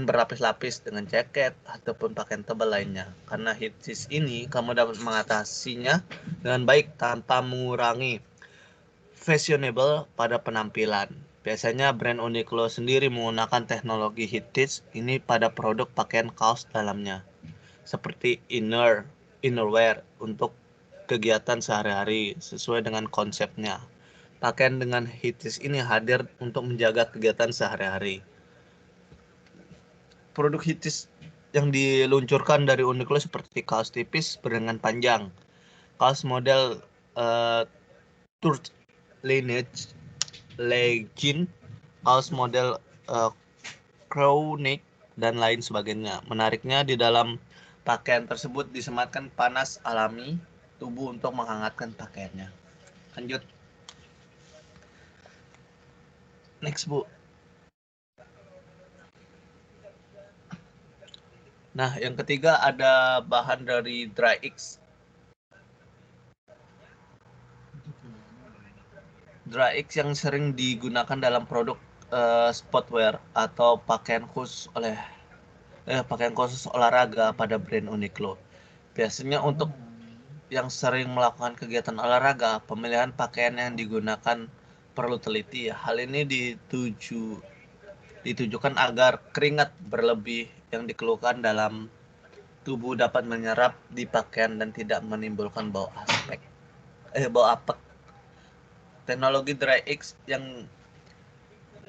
berlapis-lapis dengan jaket ataupun pakaian tebal lainnya. Karena heat teach ini kamu dapat mengatasinya dengan baik tanpa mengurangi fashionable pada penampilan. Biasanya brand Uniqlo sendiri menggunakan teknologi heat teach ini pada produk pakaian kaos dalamnya, seperti innerwear untuk kegiatan sehari-hari sesuai dengan konsepnya. Pakaian dengan heat teach ini hadir untuk menjaga kegiatan sehari-hari. Produk heat teach yang diluncurkan dari Uniqlo seperti kaos tipis berlengan panjang, kaos model turtle lineage, legging, kaos model crow neck, dan lain sebagainya. Menariknya di dalam pakaian tersebut disematkan panas alami tubuh untuk menghangatkan pakaiannya. Lanjut. Next Bu. Nah, yang ketiga ada bahan dari DryX. DryX yang sering digunakan dalam produk sportwear atau pakaian khusus olahraga pada brand Uniqlo. Biasanya untuk yang sering melakukan kegiatan olahraga, pemilihan pakaian yang digunakan perlu teliti. Hal ini ditujukan agar keringat berlebih yang dikeluarkan dalam tubuh dapat menyerap di pakaian dan tidak menimbulkan bau apek. Teknologi DryX yang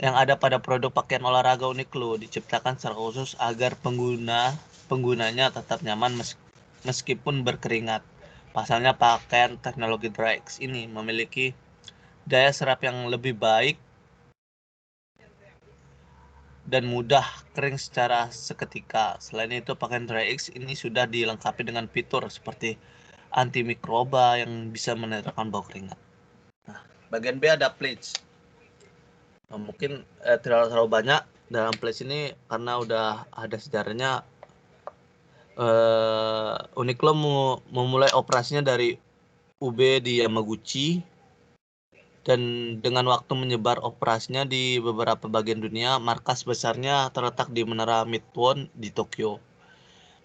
ada pada produk pakaian olahraga Uniqlo diciptakan secara khusus agar penggunanya tetap nyaman meskipun berkeringat. Pasalnya pakaian teknologi DryX ini memiliki daya serap yang lebih baik dan mudah kering secara seketika. Selain itu, pakaian DryX ini sudah dilengkapi dengan fitur seperti antimikroba yang bisa menetralkan bau keringat. Nah, bagian B ada pleats. Mungkin tidak terlalu banyak dalam pleats ini karena udah ada sejarahnya. Uniqlo memulai operasinya dari UB di Yamaguchi, dan dengan waktu menyebar operasinya di beberapa bagian dunia. Markas besarnya terletak di Menara Midtown di Tokyo.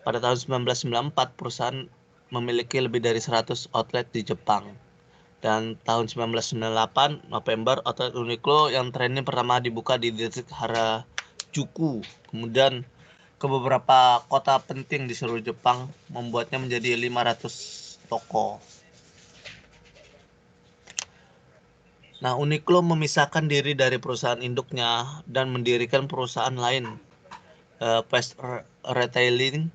Pada tahun 1994, perusahaan memiliki lebih dari 100 outlet di Jepang. Dan tahun 1998, November, outlet Uniqlo yang trending pertama dibuka di distrik Harajuku. Kemudian ke beberapa kota penting di seluruh Jepang, membuatnya menjadi 500 toko. Nah, Uniqlo memisahkan diri dari perusahaan induknya dan mendirikan perusahaan lain, Fast Retailing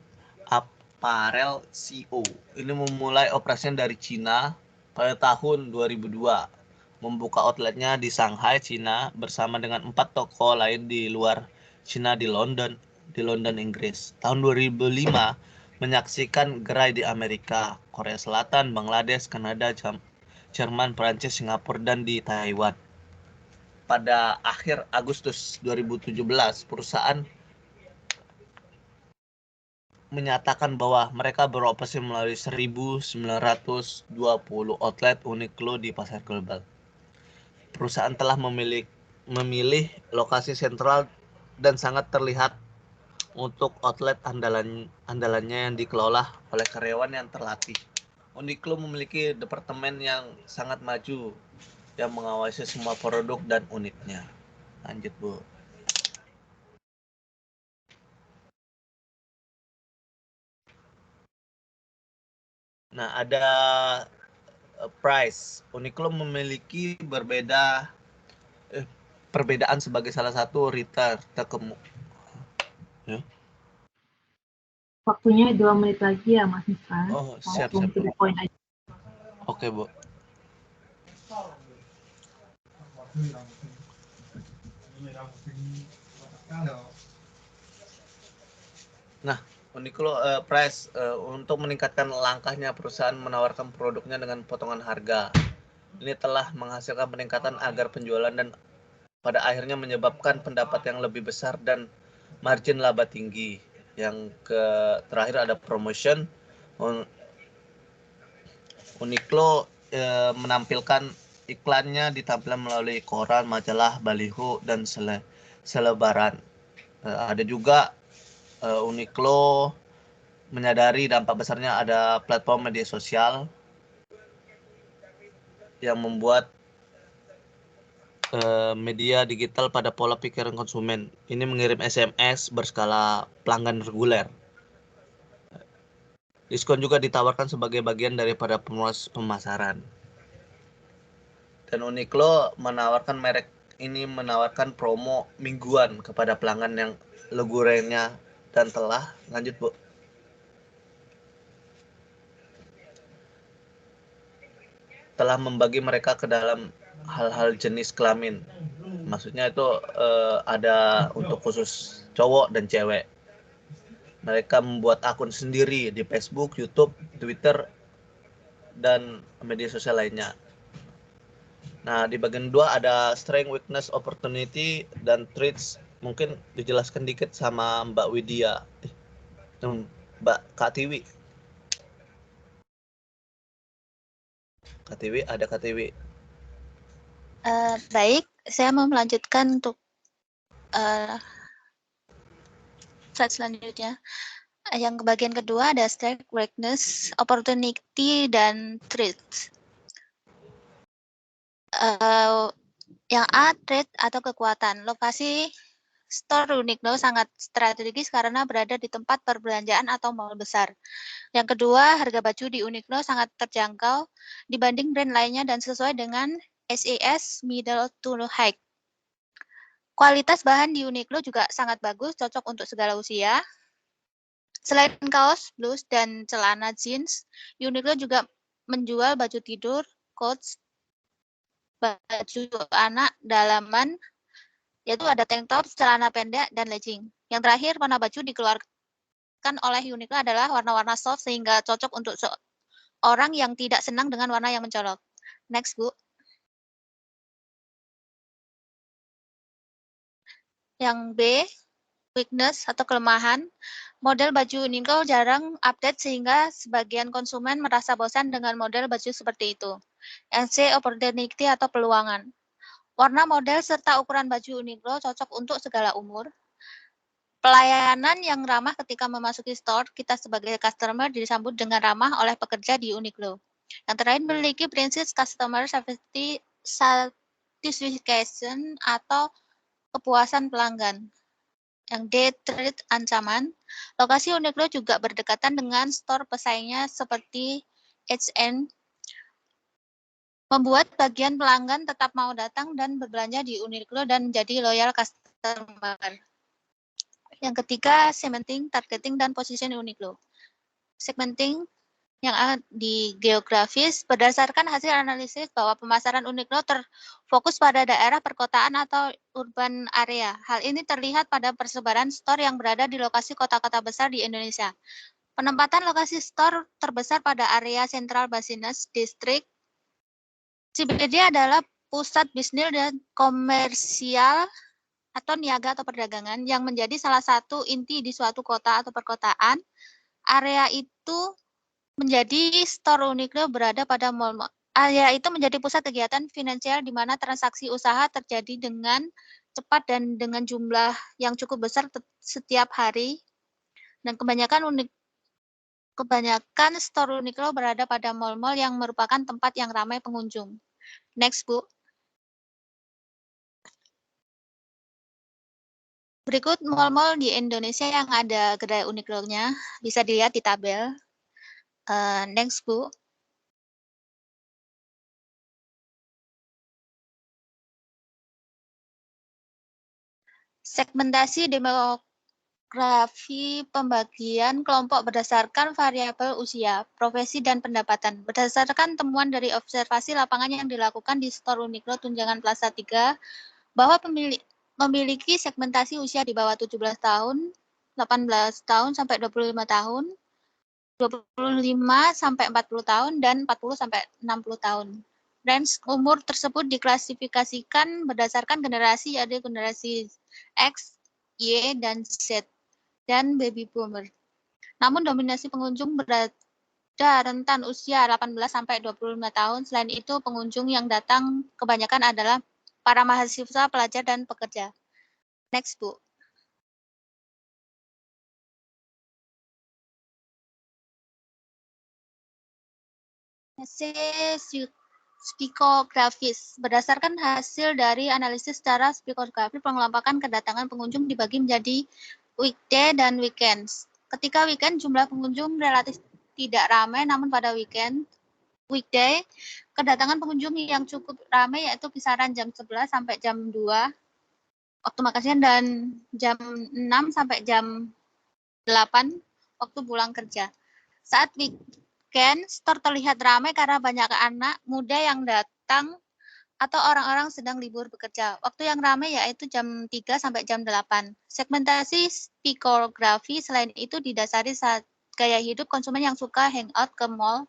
Apparel Co. Ini memulai operasinya dari Cina pada tahun 2002, membuka outletnya di Shanghai, Cina, bersama dengan 4 toko lain di luar Cina di London, Inggris. Tahun 2005 menyaksikan gerai di Amerika, Korea Selatan, Bangladesh, Kanada, Jerman, Prancis, Singapura, dan di Taiwan. Pada akhir Agustus 2017, perusahaan menyatakan bahwa mereka beroperasi melalui 1.920 outlet Uniqlo di pasar global. Perusahaan telah memilih lokasi sentral dan sangat terlihat untuk outlet andalannya yang dikelola oleh karyawan yang terlatih. Uniqlo memiliki departemen yang sangat maju yang mengawasi semua produk dan unitnya. Lanjut Bu. Nah, ada price. Uniqlo memiliki perbedaan sebagai salah satu retailer Ya. Waktunya 2 menit lagi ya, Mas Misra. Oh, siap. Langsung to the point aja. Oke, Bu. Nah, Uniqlo Price untuk meningkatkan langkahnya perusahaan menawarkan produknya dengan potongan harga. Ini telah menghasilkan peningkatan agar penjualan dan pada akhirnya menyebabkan pendapat yang lebih besar dan margin laba tinggi. Yang terakhir ada promotion. Uniqlo menampilkan iklannya ditampilkan melalui koran, majalah, baliho, dan selebaran. Ada juga Uniqlo menyadari dampak besarnya ada platform media sosial yang membuat media digital pada pola pikiran konsumen. Ini mengirim SMS berskala pelanggan reguler. Diskon juga ditawarkan sebagai bagian daripada pemasaran. Dan Uniqlo menawarkan promo mingguan kepada pelanggan yang legurenya dan telah lanjut, Bu. Telah membagi mereka ke dalam hal-hal jenis kelamin. Maksudnya itu ada untuk khusus cowok dan cewek. Mereka membuat akun sendiri di Facebook, YouTube, Twitter, dan media sosial lainnya. Nah, di bagian 2 ada strength, weakness, opportunity, dan threats. Mungkin dijelaskan dikit sama Mbak Widya. Mbak Kak Tiwi. Kak Tiwi, ada Kak Tiwi. Baik, saya mau melanjutkan untuk slide selanjutnya. Yang bagian kedua ada strength, weakness, opportunity, dan threats. Yang A, threat atau kekuatan. Lokasi store Uniqlo sangat strategis karena berada di tempat perbelanjaan atau mall besar. Yang kedua, harga baju di Uniqlo sangat terjangkau dibanding brand lainnya dan sesuai dengan SAS middle to high. Kualitas bahan di Uniqlo juga sangat bagus, cocok untuk segala usia. Selain kaos, blus, dan celana jeans, Uniqlo juga menjual baju tidur, coats, baju anak, dalaman, yaitu ada tank top, celana pendek, dan legging. Yang terakhir, warna baju dikeluarkan oleh Uniqlo adalah warna-warna soft sehingga cocok untuk orang yang tidak senang dengan warna yang mencolok. Next, Bu. Yang B, weakness atau kelemahan. Model baju Uniqlo jarang update sehingga sebagian konsumen merasa bosan dengan model baju seperti itu. Yang C, opportunity atau peluangan. Warna, model, serta ukuran baju Uniqlo cocok untuk segala umur. Pelayanan yang ramah ketika memasuki store, kita sebagai customer disambut dengan ramah oleh pekerja di Uniqlo. Yang terakhir, memiliki prinsip customer satisfaction atau kepuasan pelanggan. Yang D, threat, ancaman. Lokasi Uniqlo juga berdekatan dengan store pesaingnya seperti H&M, membuat bagian pelanggan tetap mau datang dan berbelanja di Uniqlo dan menjadi loyal customer. Yang ketiga, segmenting, targeting, dan position Uniqlo. Segmenting yang di geografis, berdasarkan hasil analisis bahwa pemasaran Uniqlo terfokus pada daerah perkotaan atau urban area. Hal ini terlihat pada persebaran store yang berada di lokasi kota-kota besar di Indonesia. Penempatan lokasi store terbesar pada area Central Business District. CBD adalah pusat bisnis dan komersial atau niaga atau perdagangan yang menjadi salah satu inti di suatu kota atau perkotaan. Area itu menjadi store Uniqlo berada pada mall. Area itu menjadi pusat kegiatan finansial di mana transaksi usaha terjadi dengan cepat dan dengan jumlah yang cukup besar setiap hari. Dan kebanyakan store Uniqlo berada pada mall-mall yang merupakan tempat yang ramai pengunjung. Next, Bu. Berikut mall-mall di Indonesia yang ada gerai Uniqlo-nya, bisa dilihat di tabel. Next, Bu. Segmentasi Piktografi pembagian kelompok berdasarkan variabel usia, profesi, dan pendapatan. Berdasarkan temuan dari observasi lapangan yang dilakukan di Store Uniqlo Tunjangan Plaza 3, bahwa memiliki segmentasi usia di bawah 17 tahun, 18 tahun sampai 25 tahun, 25 sampai 40 tahun, dan 40 sampai 60 tahun. Range umur tersebut diklasifikasikan berdasarkan generasi, yaitu generasi X, Y, dan Z, dan baby boomer. Namun dominasi pengunjung berada rentan usia 18 sampai 25 tahun. Selain itu, pengunjung yang datang kebanyakan adalah para mahasiswa, pelajar, dan pekerja. Next, Bu. Psikografis. Berdasarkan hasil dari analisis secara psikografis, pengelompokan kedatangan pengunjung dibagi menjadi weekday dan weekends. Ketika weekend, jumlah pengunjung relatif tidak ramai, namun pada weekday, kedatangan pengunjung yang cukup ramai yaitu kisaran jam 11 sampai jam 2 waktu makan siang dan jam 6 sampai jam 8 waktu pulang kerja. Saat weekend, store terlihat ramai karena banyak anak muda yang datang atau orang-orang sedang libur bekerja. Waktu yang ramai yaitu jam 3 sampai jam 8. Segmentasi psikografi selain itu didasari saat gaya hidup konsumen yang suka hangout ke mall,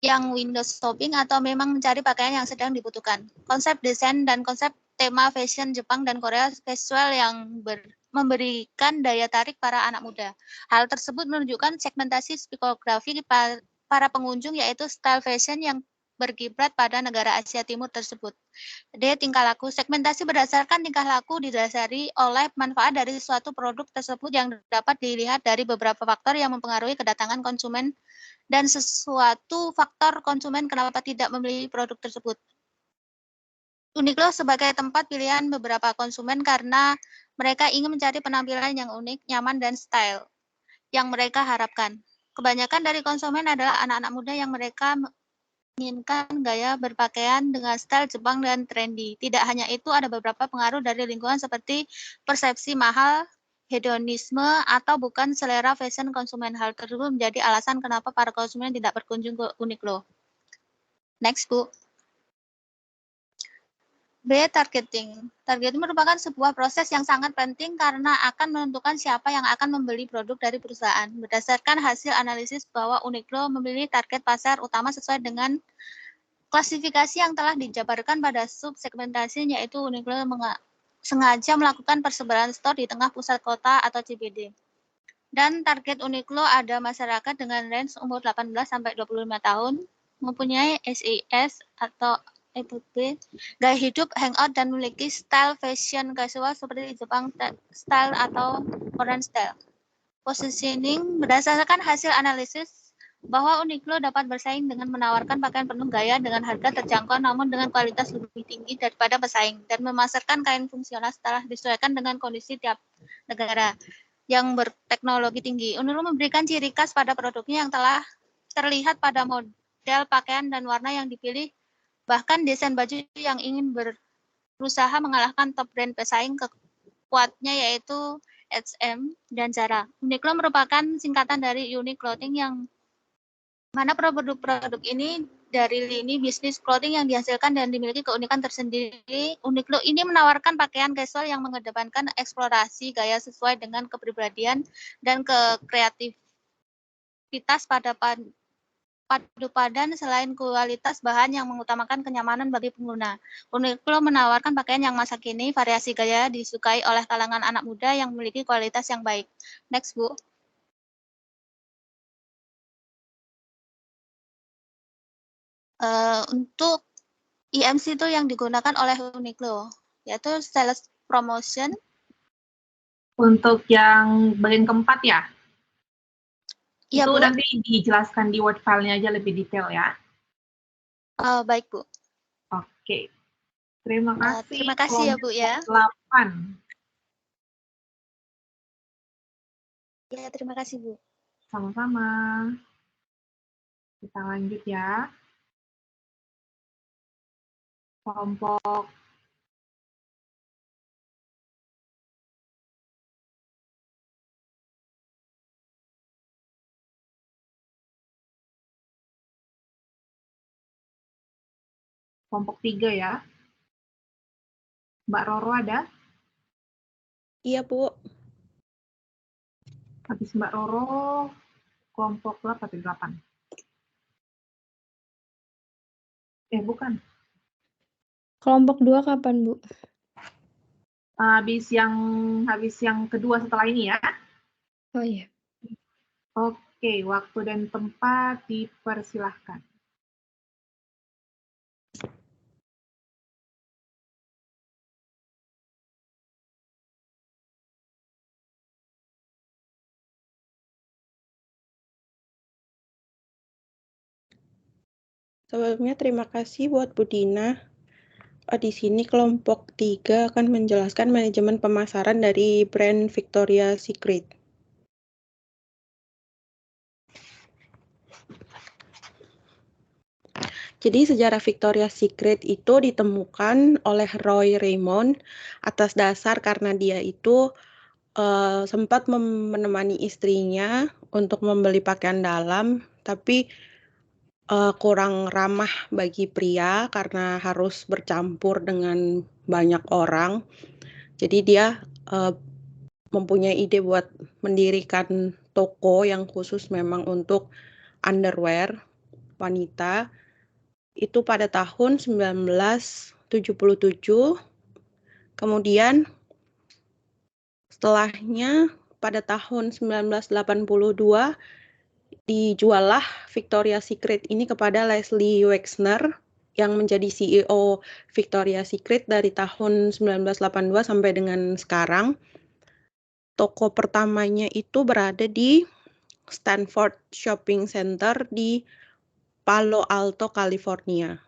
yang window shopping, atau memang mencari pakaian yang sedang dibutuhkan. Konsep desain dan konsep tema fashion Jepang dan Korea casual yang memberikan daya tarik para anak muda. Hal tersebut menunjukkan segmentasi psikografi para pengunjung, yaitu style fashion yang berkiblat pada negara Asia Timur tersebut. D. Tingkah laku. Segmentasi berdasarkan tingkah laku didasari oleh manfaat dari suatu produk tersebut yang dapat dilihat dari beberapa faktor yang mempengaruhi kedatangan konsumen dan sesuatu faktor konsumen kenapa tidak membeli produk tersebut. Uniqlo sebagai tempat pilihan beberapa konsumen karena mereka ingin mencari penampilan yang unik, nyaman, dan style yang mereka harapkan. Kebanyakan dari konsumen adalah anak-anak muda yang mereka menginginkan gaya berpakaian dengan style Jepang dan trendy. Tidak hanya itu, ada beberapa pengaruh dari lingkungan seperti persepsi mahal, hedonisme, atau bukan selera fashion konsumen. Hal tersebut menjadi alasan kenapa para konsumen tidak berkunjung ke Uniqlo. Next, Bu. B. Targeting. Targeting merupakan sebuah proses yang sangat penting karena akan menentukan siapa yang akan membeli produk dari perusahaan. Berdasarkan hasil analisis bahwa Uniqlo memilih target pasar utama sesuai dengan klasifikasi yang telah dijabarkan pada sub-segmentasi, yaitu Uniqlo sengaja melakukan persebaran store di tengah pusat kota atau CBD. Dan target Uniqlo ada masyarakat dengan range umur 18 sampai 25 tahun, mempunyai SIS atau EPP, gaya hidup hangout, dan memiliki style fashion casual seperti Jepang style atau Korean style. Positioning berdasarkan hasil analisis bahwa Uniqlo dapat bersaing dengan menawarkan pakaian penuh gaya dengan harga terjangkau namun dengan kualitas lebih tinggi daripada pesaing, dan memasarkan kain fungsional setelah disesuaikan dengan kondisi tiap negara yang berteknologi tinggi. Uniqlo memberikan ciri khas pada produknya yang telah terlihat pada model pakaian dan warna yang dipilih, bahkan desain baju yang ingin berusaha mengalahkan top brand pesaing kuatnya yaitu H&M dan Zara. Uniqlo merupakan singkatan dari Unique Clothing, yang mana produk-produk ini dari lini bisnis clothing yang dihasilkan dan dimiliki keunikan tersendiri. Uniqlo ini menawarkan pakaian casual yang mengedepankan eksplorasi gaya sesuai dengan kepribadian dan kreativitas pada padu padan selain kualitas bahan yang mengutamakan kenyamanan bagi pengguna. Uniqlo menawarkan pakaian yang masa kini, variasi gaya disukai oleh kalangan anak muda yang memiliki kualitas yang baik. Next, Bu. Untuk IMC itu yang digunakan oleh Uniqlo, yaitu sales promotion. Untuk yang bagian keempat ya? Iya, itu Bu. Nanti dijelaskan di Word file-nya aja lebih detail ya. Baik, Bu. Oke. Terima kasih. Terima kasih ya, Bu ya. 8. Ya, terima kasih, Bu. Sama-sama. Kita lanjut ya. Kelompok kelompok 3 ya. Mbak Roro ada? Iya, Bu. Habis Mbak Roro, kelompok berapa? 8. Bukan. Kelompok 2 kapan, Bu? Habis yang kedua setelah ini ya. Oh iya. Oke, waktu dan tempat dipersilahkan. Sebelumnya terima kasih buat Bu Dina. Di sini kelompok 3 akan menjelaskan manajemen pemasaran dari brand Victoria's Secret. Jadi sejarah Victoria's Secret itu ditemukan oleh Roy Raymond atas dasar karena dia itu sempat menemani istrinya untuk membeli pakaian dalam, tapi kurang ramah bagi pria karena harus bercampur dengan banyak orang. Jadi dia mempunyai ide buat mendirikan toko yang khusus memang untuk underwear wanita. Itu pada tahun 1977. Kemudian setelahnya pada tahun 1982 dijuallah Victoria's Secret ini kepada Leslie Wexner yang menjadi CEO Victoria's Secret dari tahun 1982 sampai dengan sekarang. Toko pertamanya itu berada di Stanford Shopping Center di Palo Alto, California.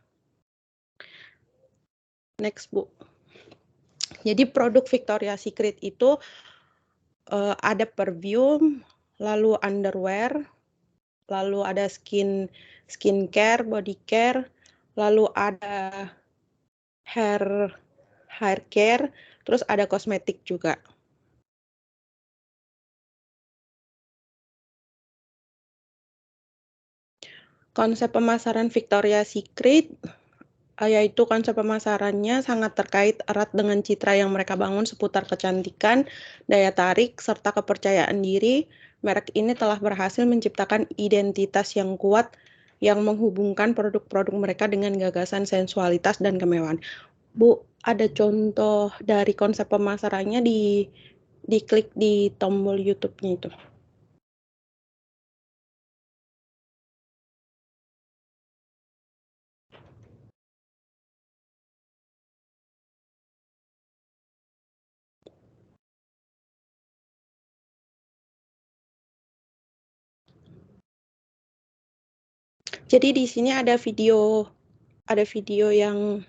Next, Bu. Jadi produk Victoria's Secret itu ada perfume, lalu underwear, lalu ada skincare, body care, lalu ada hair care, terus ada kosmetik juga. Konsep pemasaran Victoria's Secret yaitu konsep pemasarannya sangat terkait erat dengan citra yang mereka bangun seputar kecantikan, daya tarik, serta kepercayaan diri. Merek ini telah berhasil menciptakan identitas yang kuat yang menghubungkan produk-produk mereka dengan gagasan sensualitas dan kemewahan. Bu, ada contoh dari konsep pemasarannya diklik di tombol YouTube-nya itu. Jadi di sini ada video yang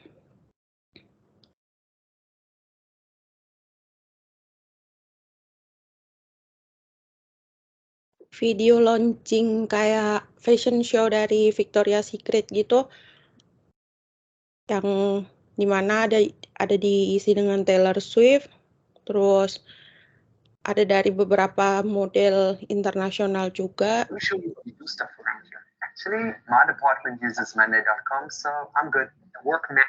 video launching kayak fashion show dari Victoria's Secret gitu, yang dimana ada diisi dengan Taylor Swift, terus ada dari beberapa model internasional juga. Actually, my department uses Monday.com, so I'm good. Work now.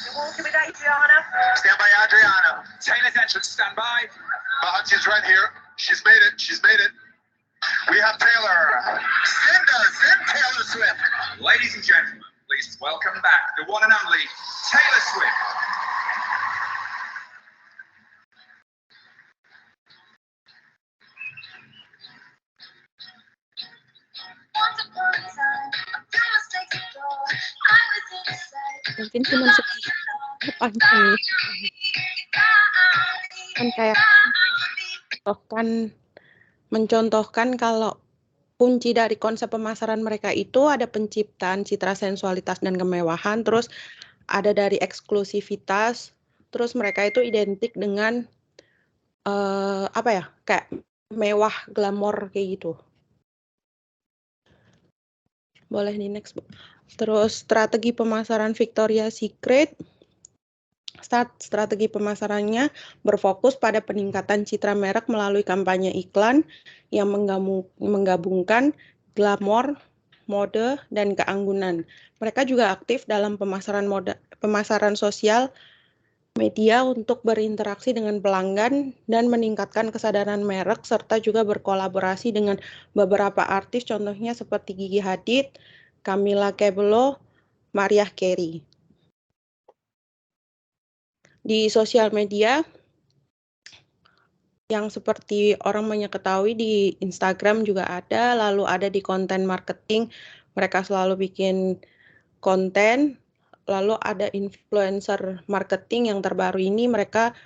You're walking with Adriana. Stand by, Adriana. Taylor's entrance, stand by. Bahati's right here. She's made it. She's made it. We have Taylor. Send Taylor Swift. Ladies and gentlemen, please welcome back the one and only Taylor Swift. Mungkin cuma sepanjang kan kayak mencontohkan kalau kunci dari konsep pemasaran mereka itu ada penciptaan citra sensualitas dan kemewahan, terus ada dari eksklusivitas, terus mereka itu identik dengan kayak mewah, glamor kayak gitu. Boleh di next, Bu. Terus strategi pemasaran Victoria's Secret. Strategi pemasarannya berfokus pada peningkatan citra merek melalui kampanye iklan yang menggabungkan glamor, mode, dan keanggunan. Mereka juga aktif dalam pemasaran sosial media untuk berinteraksi dengan pelanggan dan meningkatkan kesadaran merek, serta juga berkolaborasi dengan beberapa artis, contohnya seperti Gigi Hadid, Camila Cabello, Mariah Carey. Di sosial media, yang seperti orang banyak ketahui di Instagram juga ada, lalu ada di konten marketing, mereka selalu bikin konten, lalu ada influencer marketing yang terbaru ini, mereka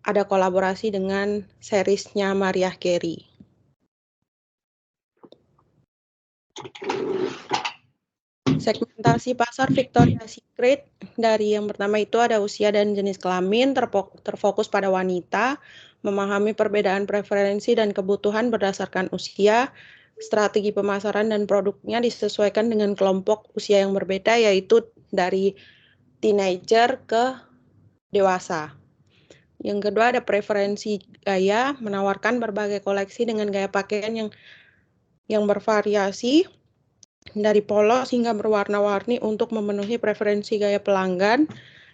ada kolaborasi dengan seriesnya Mariah Carey. Segmentasi pasar Victoria's Secret, dari yang pertama itu ada usia dan jenis kelamin, terfokus pada wanita, memahami perbedaan preferensi dan kebutuhan berdasarkan usia, strategi pemasaran dan produknya disesuaikan dengan kelompok usia yang berbeda, yaitu dari teenager ke dewasa. Yang kedua ada preferensi gaya, menawarkan berbagai koleksi dengan gaya pakaian yang bervariasi, dari polos hingga berwarna-warni untuk memenuhi preferensi gaya pelanggan.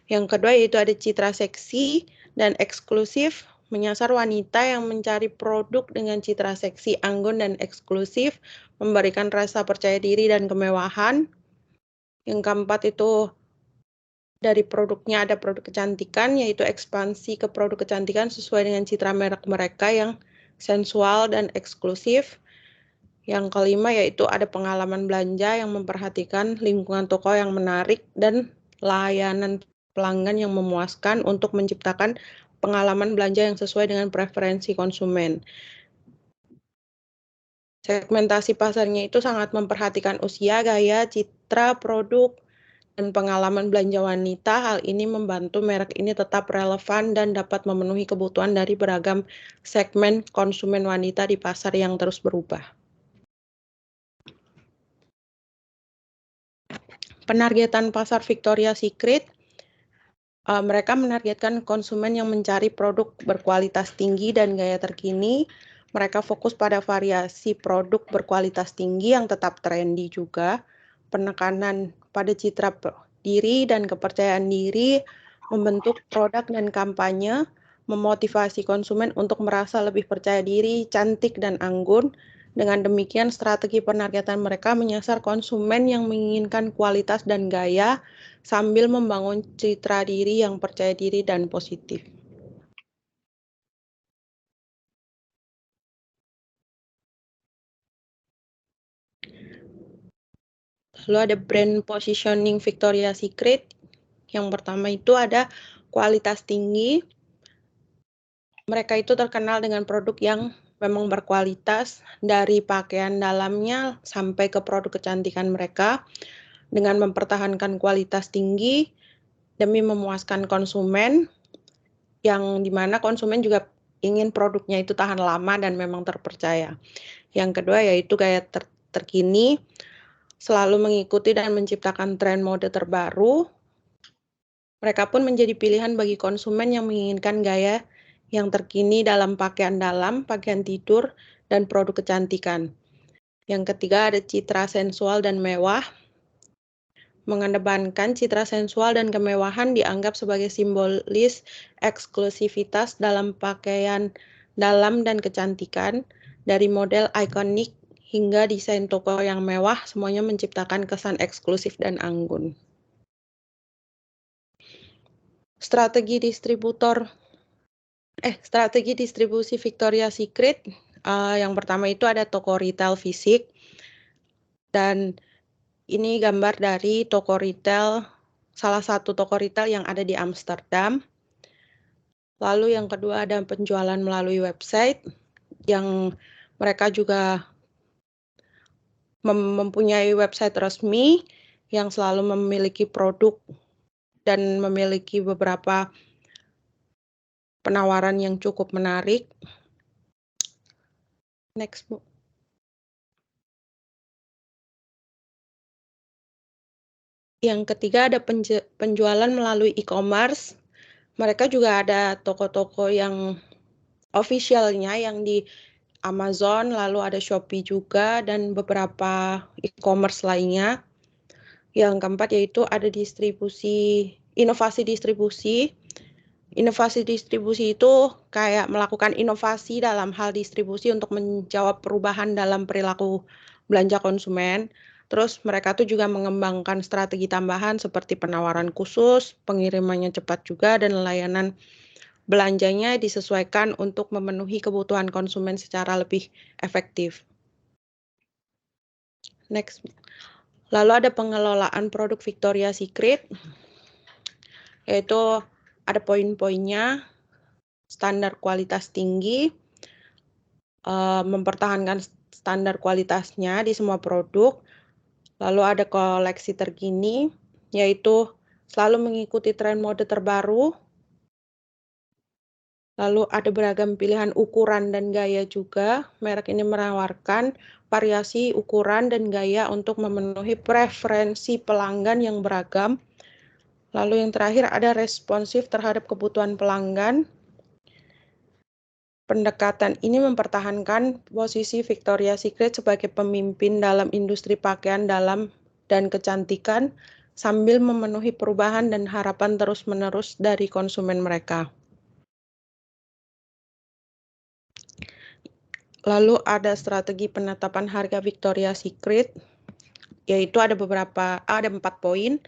Yang kedua yaitu ada citra seksi dan eksklusif, menyasar wanita yang mencari produk dengan citra seksi, anggun, dan eksklusif, memberikan rasa percaya diri dan kemewahan. Yang keempat itu dari produknya ada produk kecantikan, yaitu ekspansi ke produk kecantikan sesuai dengan citra merek mereka yang sensual dan eksklusif. Yang kelima yaitu ada pengalaman belanja yang memperhatikan lingkungan toko yang menarik dan layanan pelanggan yang memuaskan untuk menciptakan pengalaman belanja yang sesuai dengan preferensi konsumen. Segmentasi pasarnya itu sangat memperhatikan usia, gaya, citra, produk, dan pengalaman belanja wanita. Hal ini membantu merek ini tetap relevan dan dapat memenuhi kebutuhan dari beragam segmen konsumen wanita di pasar yang terus berubah. Penargetan pasar Victoria's Secret, mereka menargetkan konsumen yang mencari produk berkualitas tinggi dan gaya terkini. Mereka fokus pada variasi produk berkualitas tinggi yang tetap trendy juga, penekanan pada citra diri dan kepercayaan diri, membentuk produk dan kampanye, memotivasi konsumen untuk merasa lebih percaya diri, cantik, dan anggun. Dengan demikian, strategi penargetan mereka menyasar konsumen yang menginginkan kualitas dan gaya sambil membangun citra diri yang percaya diri dan positif. Lalu ada brand positioning Victoria's Secret. Yang pertama itu ada kualitas tinggi. Mereka itu terkenal dengan produk yang memang berkualitas, dari pakaian dalamnya sampai ke produk kecantikan mereka, dengan mempertahankan kualitas tinggi demi memuaskan konsumen, yang dimana konsumen juga ingin produknya itu tahan lama dan memang terpercaya. Yang kedua yaitu gaya terkini, selalu mengikuti dan menciptakan tren mode terbaru. Mereka pun menjadi pilihan bagi konsumen yang menginginkan gaya yang terkini dalam pakaian dalam, pakaian tidur, dan produk kecantikan. Yang ketiga ada citra sensual dan mewah. Mengedepankan citra sensual dan kemewahan dianggap sebagai simbolis eksklusivitas dalam pakaian dalam dan kecantikan. Dari model ikonik hingga desain toko yang mewah, semuanya menciptakan kesan eksklusif dan anggun. Strategi distribusi Victoria's Secret, yang pertama itu ada toko retail fisik, dan ini gambar dari toko retail, salah satu toko retail yang ada di Amsterdam. Lalu yang kedua ada penjualan melalui website, yang mereka juga mempunyai website resmi yang selalu memiliki produk dan memiliki beberapa penawaran yang cukup menarik. Next, Bu. Yang ketiga ada penjualan melalui e-commerce. Mereka juga ada toko-toko yang officialnya yang Amazon, lalu ada Shopee juga, dan beberapa e-commerce lainnya. Yang keempat yaitu ada inovasi distribusi. Inovasi distribusi itu kayak melakukan inovasi dalam hal distribusi untuk menjawab perubahan dalam perilaku belanja konsumen. Terus mereka tuh juga mengembangkan strategi tambahan seperti penawaran khusus, pengirimannya cepat juga, dan layanan belanjanya disesuaikan untuk memenuhi kebutuhan konsumen secara lebih efektif. Next. Lalu ada pengelolaan produk Victoria's Secret, yaitu ada poin-poinnya, standar kualitas tinggi, mempertahankan standar kualitasnya di semua produk. Lalu ada koleksi terkini, yaitu selalu mengikuti tren mode terbaru. Lalu ada beragam pilihan ukuran dan gaya juga. Merek ini menawarkan variasi ukuran dan gaya untuk memenuhi preferensi pelanggan yang beragam. Lalu yang terakhir ada responsif terhadap kebutuhan pelanggan. Pendekatan ini mempertahankan posisi Victoria's Secret sebagai pemimpin dalam industri pakaian dalam dan kecantikan sambil memenuhi perubahan dan harapan terus-menerus dari konsumen mereka. Lalu ada strategi penetapan harga Victoria's Secret, yaitu ada 4 poin.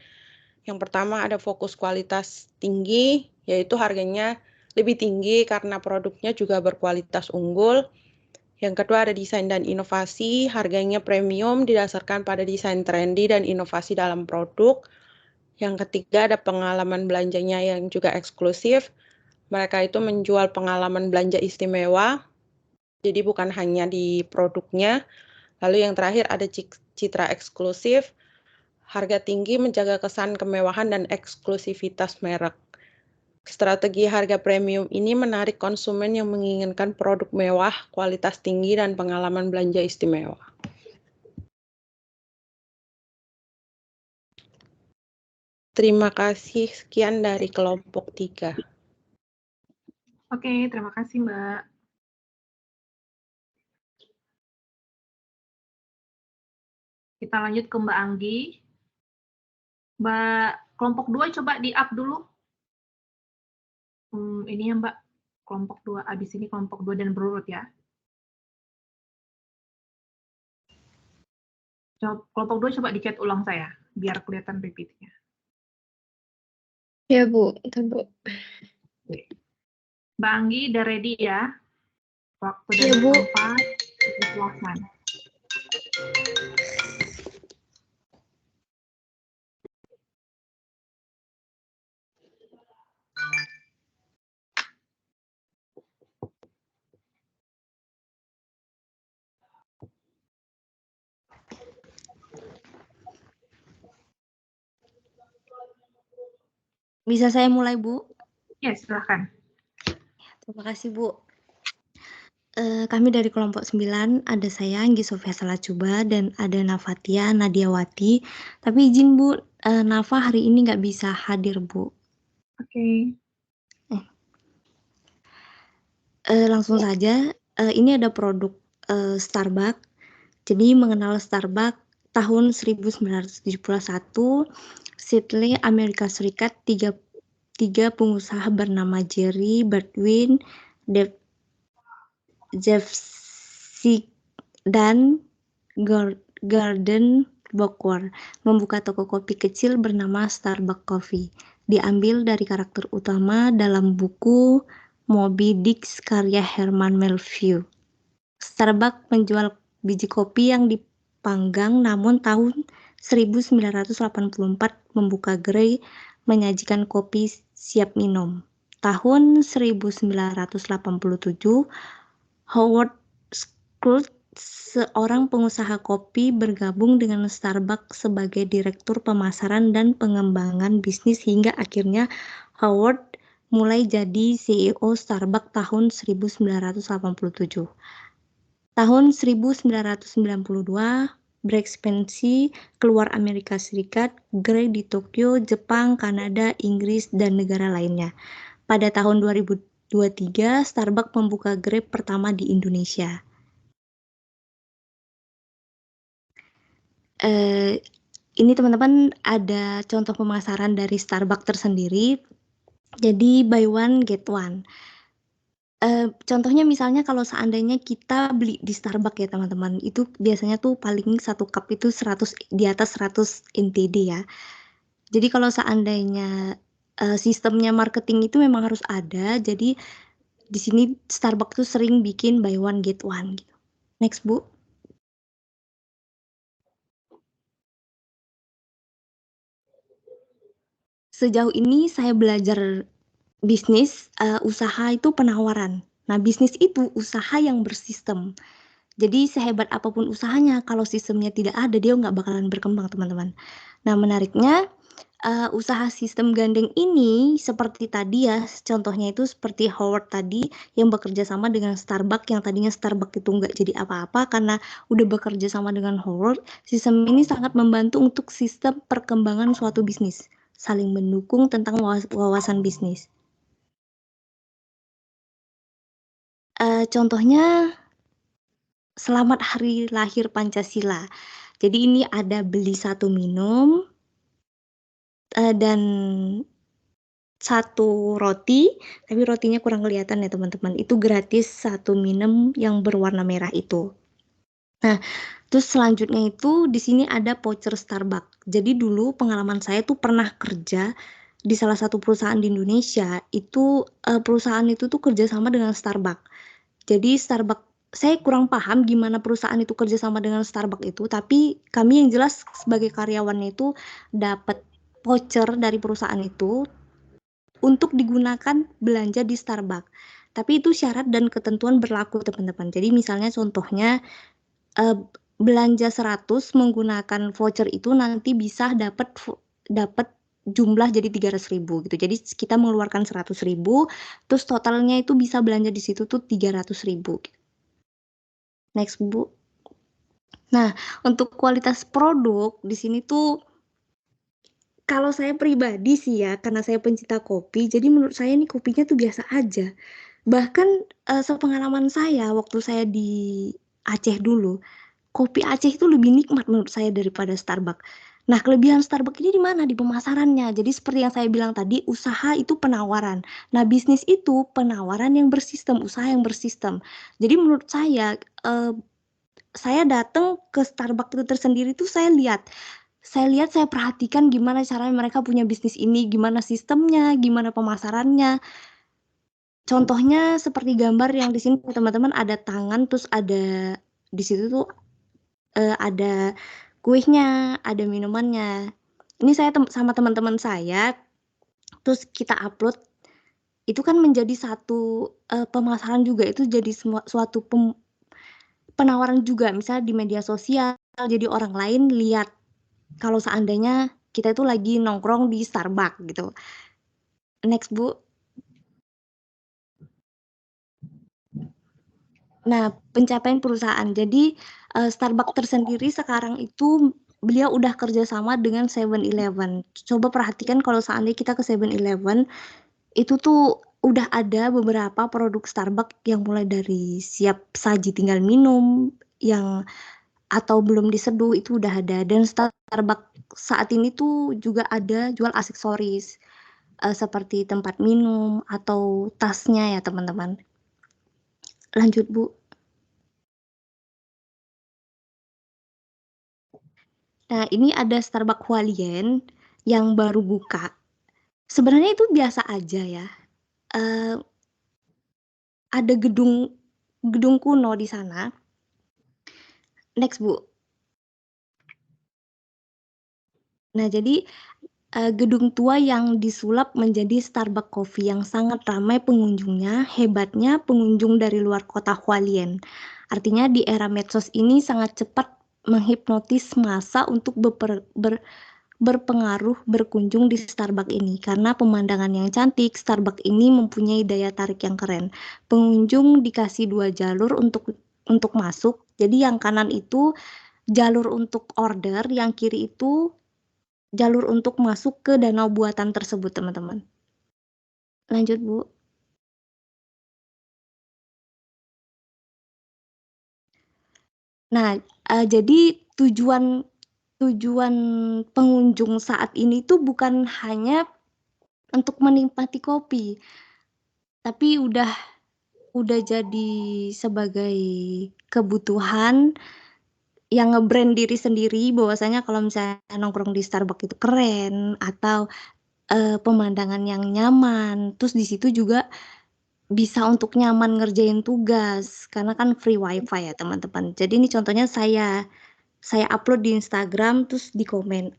Yang pertama ada fokus kualitas tinggi, yaitu harganya lebih tinggi karena produknya juga berkualitas unggul. Yang kedua ada desain dan inovasi, harganya premium didasarkan pada desain trendy dan inovasi dalam produk. Yang ketiga ada pengalaman belanjanya yang juga eksklusif. Mereka itu menjual pengalaman belanja istimewa, jadi bukan hanya di produknya. Lalu yang terakhir ada citra eksklusif, harga tinggi menjaga kesan kemewahan dan eksklusivitas merek. Strategi harga premium ini menarik konsumen yang menginginkan produk mewah, kualitas tinggi, dan pengalaman belanja istimewa. Terima kasih, sekian dari kelompok 3. Oke, terima kasih Mbak. Kita lanjut ke Mbak Anggi. Mbak, kelompok 2 coba di-up dulu. Ini ya Mbak, kelompok 2, abis ini kelompok 2 dan berurut ya. Kelompok 2 coba di-chat ulang saya, biar kelihatan repeat-nya. Ya Bu, bentar Bu. Mbak Anggi, udah ready ya? Waktu dan Ya, Bu. tempat, silakan. Bisa saya mulai, Bu? Ya, silakan. Terima kasih, Bu. Kami dari kelompok 9, ada saya, Anggi Sofia Salacuba, dan ada Nafatia Nadiawati. Tapi izin, Bu, Nafa hari ini nggak bisa hadir, Bu. Oke. Langsung saja, ini ada produk Starbucks. Jadi mengenal Starbucks tahun 1971, Sydney, Amerika Serikat, tiga pengusaha bernama Jerry Baldwin, Jeff Sick, dan Gordon Bockwar membuka toko kopi kecil bernama Starbucks Coffee. Diambil dari karakter utama dalam buku Moby Dick karya Herman Melville. Starbucks menjual biji kopi yang dipanggang, namun tahun 1984 membuka gerai menyajikan kopi siap minum. Tahun 1987, Howard Schultz, seorang pengusaha kopi, bergabung dengan Starbucks sebagai direktur pemasaran dan pengembangan bisnis hingga akhirnya Howard mulai jadi CEO Starbucks tahun 1987. Tahun 1992, berekspansi keluar Amerika Serikat, gerai di Tokyo, Jepang, Kanada, Inggris, dan negara lainnya. Pada tahun 2023, Starbucks membuka gerai pertama di Indonesia. Ini teman-teman ada contoh pemasaran dari Starbucks tersendiri. Jadi buy one get one. Contohnya misalnya kalau seandainya kita beli di Starbucks ya teman-teman, itu biasanya tuh paling satu cup itu 100 di atas 100 NTD ya. Jadi kalau seandainya sistemnya marketing itu memang harus ada. Jadi di sini Starbucks tuh sering bikin buy one get one gitu. Next Bu. Sejauh ini saya belajar bisnis, usaha itu penawaran. Nah, bisnis itu usaha yang bersistem. Jadi sehebat apapun usahanya, kalau sistemnya tidak ada, dia nggak bakalan berkembang, teman-teman. Nah, menariknya, usaha sistem gandeng ini seperti tadi ya, contohnya itu seperti Howard tadi yang bekerja sama dengan Starbucks, yang tadinya Starbucks itu nggak jadi apa-apa karena udah bekerja sama dengan Howard. Sistem ini sangat membantu untuk sistem perkembangan suatu bisnis, saling mendukung tentang wawasan bisnis. Contohnya, Selamat Hari Lahir Pancasila. Jadi ini ada beli satu minum dan satu roti, tapi rotinya kurang kelihatan ya teman-teman. Itu gratis satu minum yang berwarna merah itu. Nah, terus selanjutnya itu di sini ada voucher Starbucks. Jadi dulu pengalaman saya tuh pernah kerja di salah satu perusahaan di Indonesia. Itu perusahaan itu tuh kerja sama dengan Starbucks. Jadi Starbucks, saya kurang paham gimana perusahaan itu kerjasama dengan Starbucks itu, tapi kami yang jelas sebagai karyawannya itu dapat voucher dari perusahaan itu untuk digunakan belanja di Starbucks. Tapi itu syarat dan ketentuan berlaku teman-teman. Jadi misalnya contohnya belanja 100 menggunakan voucher itu nanti bisa dapat jumlah jadi 300.000 gitu. Jadi kita mengeluarkan 100.000, terus totalnya itu bisa belanja di situ tuh 300.000. Next Bu. Nah, untuk kualitas produk di sini tuh kalau saya pribadi sih ya, karena saya pencinta kopi, jadi menurut saya nih kopinya tuh biasa aja. Bahkan sepengalaman saya waktu saya di Aceh dulu, kopi Aceh itu lebih nikmat menurut saya daripada Starbucks. Nah, kelebihan Starbucks ini di mana? Di pemasarannya. Jadi seperti yang saya bilang tadi, usaha itu penawaran. Nah, bisnis itu penawaran yang bersistem, usaha yang bersistem. Jadi menurut saya datang ke Starbucks itu tersendiri tuh saya perhatikan gimana caranya mereka punya bisnis ini, gimana sistemnya, gimana pemasarannya. Contohnya seperti gambar yang di sini teman-teman ada tangan, terus ada di situ tuh ada kuihnya, ada minumannya. Ini saya sama teman-teman saya, terus kita upload. Itu kan menjadi satu pemasaran juga, itu jadi suatu penawaran juga, misalnya di media sosial, jadi orang lain lihat kalau seandainya kita itu lagi nongkrong di Starbucks gitu. Next Bu. Nah, pencapaian perusahaan. Jadi Starbucks tersendiri sekarang itu beliau udah kerjasama dengan 7-Eleven. Coba perhatikan kalau seandainya kita ke 7-Eleven, itu tuh udah ada beberapa produk Starbucks yang mulai dari siap saji tinggal minum, yang atau belum diseduh itu udah ada. Dan Starbucks saat ini tuh juga ada jual aksesoris seperti tempat minum atau tasnya ya teman-teman. Lanjut Bu. Nah, ini ada Starbucks Hualien yang baru buka. Sebenarnya itu biasa aja ya. Ada gedung kuno di sana. Next Bu. Nah, jadi gedung tua yang disulap menjadi Starbucks Coffee yang sangat ramai pengunjungnya. Hebatnya pengunjung dari luar kota Hualien. Artinya di era medsos ini sangat cepat menghipnotis massa untuk berpengaruh berkunjung di Starbucks ini. Karena pemandangan yang cantik, Starbucks ini mempunyai daya tarik yang keren. Pengunjung dikasih 2 jalur untuk masuk. Jadi yang kanan itu jalur untuk order, yang kiri itu jalur untuk masuk ke danau buatan tersebut, teman-teman. Lanjut, Bu. Nah, jadi tujuan tujuan pengunjung saat ini tuh bukan hanya untuk menikmati kopi, tapi udah jadi sebagai kebutuhan yang nge-brand diri sendiri bahwasanya kalau misalnya nongkrong di Starbucks itu keren atau pemandangan yang nyaman. Terus di situ juga bisa untuk nyaman ngerjain tugas karena kan free wifi ya teman-teman. Jadi ini contohnya saya upload di Instagram terus di komen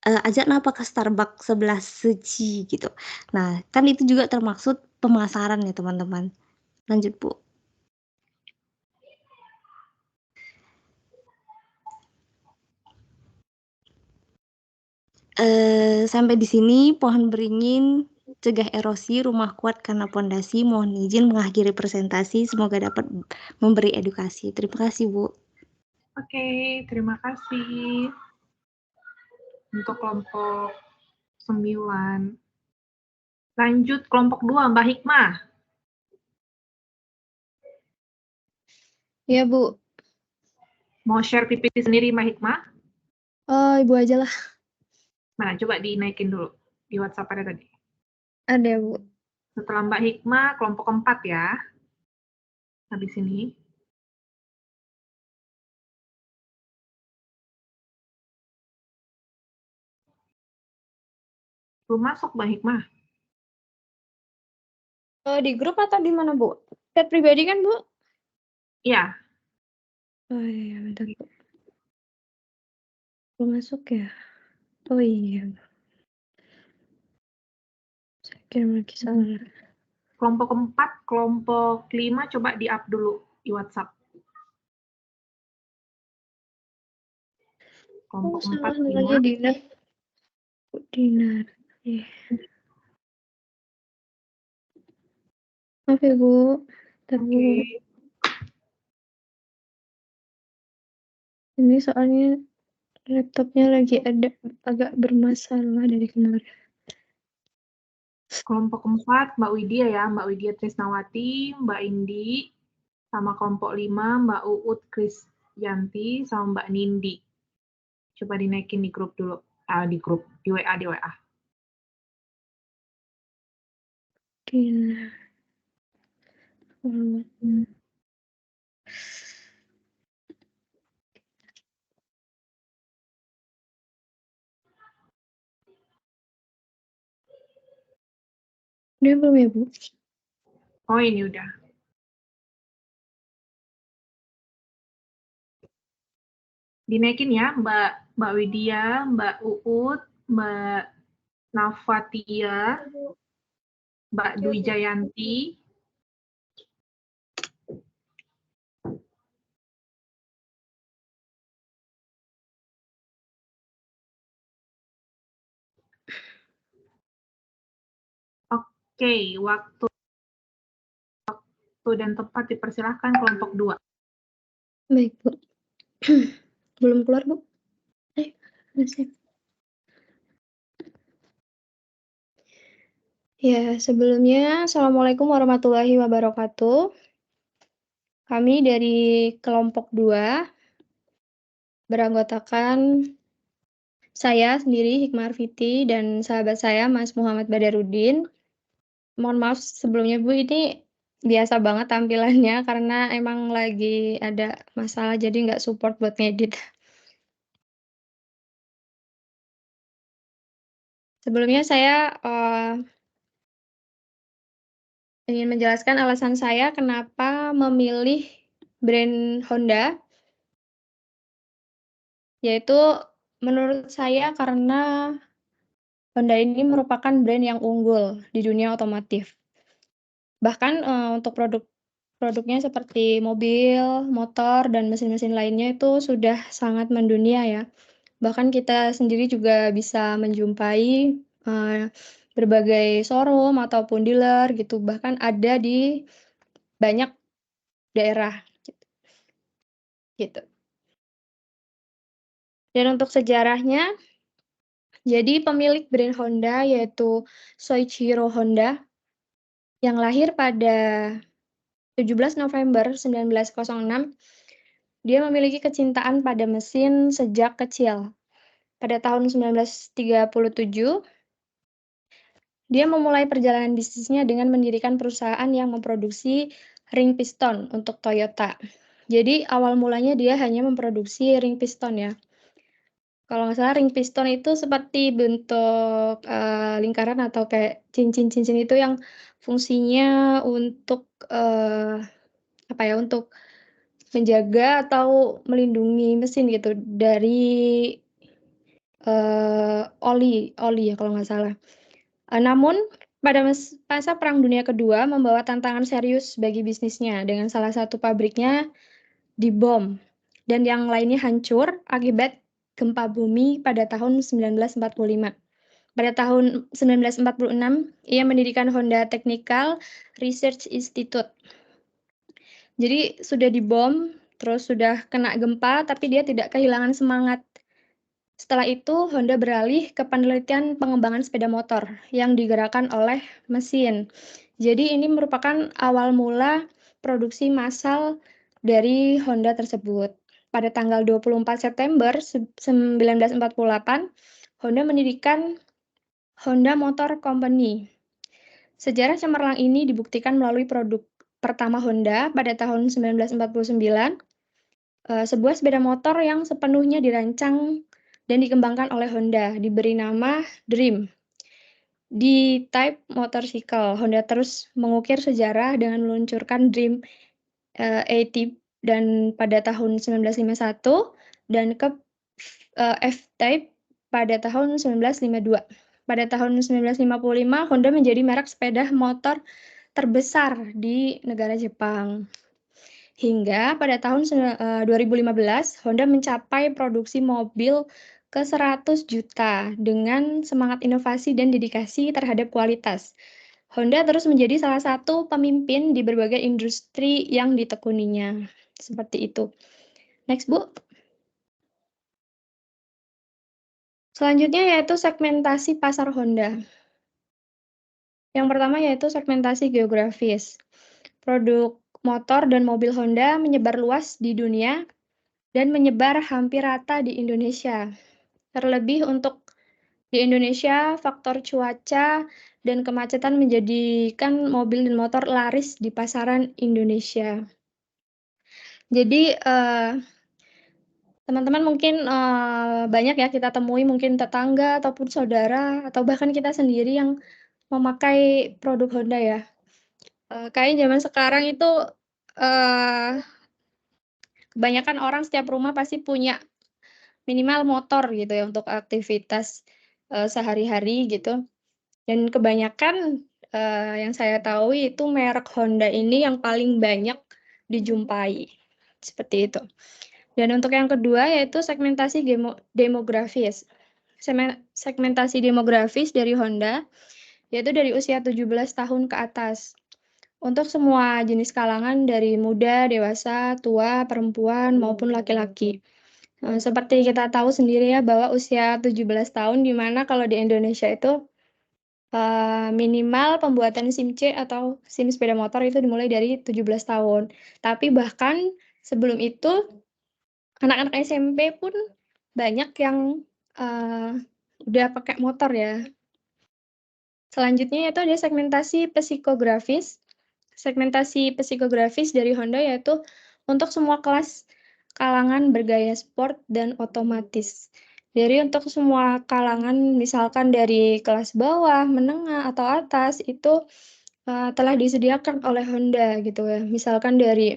ajak napa ke Starbucks sebelah Seci gitu. Nah kan itu juga termaksud pemasaran ya teman-teman. Lanjut Bu. Sampai di sini pohon beringin cegah erosi, rumah kuat karena pondasi. Mohon izin mengakhiri presentasi. Semoga dapat memberi edukasi. Terima kasih Bu. Oke, terima kasih untuk kelompok 9. Lanjut kelompok 2, Mbak Hikmah. Ya, Bu. Mau share PPT sendiri, Mbak Hikmah? Oh, Ibu aja lah. Mana, coba dinaikin dulu di WhatsApp ada tadi. Ada, Bu. Setelah Mbak Hikmah, kelompok 4 ya. Habis ini. Belum masuk, Mbak Hikmah. Di grup atau di mana, Bu? Chat pribadi kan, Bu? Iya. Oh iya, bentar, Bu. Belum masuk ya? Oh iya. Saya kira lagi salah. Kelompok 4, kelompok 5 coba di-up dulu di WhatsApp. Kelompok 4, 5. Dinar. Dinar. Iya. Maaf ya, Bu. Oke. Ini soalnya laptopnya lagi ada agak bermasalah dari kemarin. Kelompok 4, Mbak Widya ya, Mbak Widya Trisnawati, Mbak Indi, sama kelompok 5, Mbak Uut Krisyanti, sama Mbak Nindi. Coba dinaikin di grup dulu. Di grup, di WA, di WA. Dinar. Udah belum ya, Bu? Oh, ini udah. Dinaikin ya, Mbak Widya, Mbak Uut, Mbak Nafatia, Mbak Dwi Jayanti, Oke, waktu dan tempat dipersilahkan kelompok 2. Baik, Bu. Belum keluar, Bu? Masih. Ya, sebelumnya Assalamualaikum warahmatullahi wabarakatuh. Kami dari kelompok 2 beranggotakan saya sendiri, Hikmah Arfiti, dan sahabat saya, Mas Muhammad Badarudin. Mohon maaf sebelumnya, Bu, ini biasa banget tampilannya karena emang lagi ada masalah jadi nggak support buat ngedit. Sebelumnya saya ingin menjelaskan alasan saya kenapa memilih brand Honda. Yaitu menurut saya karena Honda ini merupakan brand yang unggul di dunia otomotif. Bahkan untuk produknya seperti mobil, motor, dan mesin-mesin lainnya itu sudah sangat mendunia ya. Bahkan kita sendiri juga bisa menjumpai berbagai showroom ataupun dealer gitu, bahkan ada di banyak daerah gitu. Dan untuk sejarahnya, jadi pemilik brand Honda yaitu Soichiro Honda yang lahir pada 17 November 1906 Dia memiliki kecintaan pada mesin sejak kecil. Pada tahun 1937, dia memulai perjalanan bisnisnya dengan mendirikan perusahaan yang memproduksi ring piston untuk Toyota. Jadi awal mulanya dia hanya memproduksi ring piston ya. Kalau nggak salah ring piston itu seperti bentuk lingkaran atau kayak cincin-cincin itu yang fungsinya untuk untuk menjaga atau melindungi mesin gitu dari oli ya kalau nggak salah. Namun pada masa Perang Dunia Kedua membawa tantangan serius bagi bisnisnya dengan salah satu pabriknya dibom dan yang lainnya hancur akibat gempa bumi pada tahun 1945. Pada tahun 1946, ia mendirikan Honda Technical Research Institute. Jadi sudah dibom, terus sudah kena gempa, tapi dia tidak kehilangan semangat. Setelah itu, Honda beralih ke penelitian pengembangan sepeda motor yang digerakkan oleh mesin. Jadi ini merupakan awal mula produksi massal dari Honda tersebut. Pada tanggal 24 September 1948, Honda mendirikan Honda Motor Company. Sejarah cemerlang ini dibuktikan melalui produk pertama Honda pada tahun 1949, sebuah sepeda motor yang sepenuhnya dirancang dan dikembangkan oleh Honda, diberi nama Dream. Di Type Motorcycle, Honda terus mengukir sejarah dengan meluncurkan Dream A-Type dan pada tahun 1951 dan ke F-Type pada tahun 1952. Pada tahun 1955, Honda menjadi merek sepeda motor terbesar di negara Jepang. Hingga pada tahun 2015, Honda mencapai produksi mobil ke 100 juta dengan semangat inovasi dan dedikasi terhadap kualitas. Honda terus menjadi salah satu pemimpin di berbagai industri yang ditekuninya. Seperti itu. Next, Bu. Selanjutnya yaitu segmentasi pasar Honda. Yang pertama yaitu segmentasi geografis. Produk motor dan mobil Honda menyebar luas di dunia dan menyebar hampir rata di Indonesia. Terlebih untuk di Indonesia, faktor cuaca dan kemacetan menjadikan mobil dan motor laris di pasaran Indonesia. Jadi, teman-teman mungkin banyak ya kita temui mungkin tetangga ataupun saudara atau bahkan kita sendiri yang memakai produk Honda ya. Kayaknya zaman sekarang itu kebanyakan orang setiap rumah pasti punya minimal motor gitu ya untuk aktivitas sehari-hari gitu. Dan kebanyakan yang saya tahu itu merek Honda ini yang paling banyak dijumpai. Seperti itu. Dan untuk yang kedua yaitu segmentasi demografis. Segmentasi demografis dari Honda yaitu dari usia 17 tahun ke atas. Untuk semua jenis kalangan dari muda, dewasa, tua, perempuan, maupun laki-laki. Seperti kita tahu sendiri ya bahwa usia 17 tahun di mana kalau di Indonesia itu minimal pembuatan SIM C atau SIM sepeda motor itu dimulai dari 17 tahun. Tapi bahkan sebelum itu anak-anak SMP pun banyak yang udah pakai motor ya. Selanjutnya yaitu ada segmentasi psikografis. Segmentasi psikografis dari Honda yaitu untuk semua kelas kalangan bergaya sport dan otomatis. Jadi untuk semua kalangan misalkan dari kelas bawah, menengah, atau atas itu telah disediakan oleh Honda gitu ya. Misalkan dari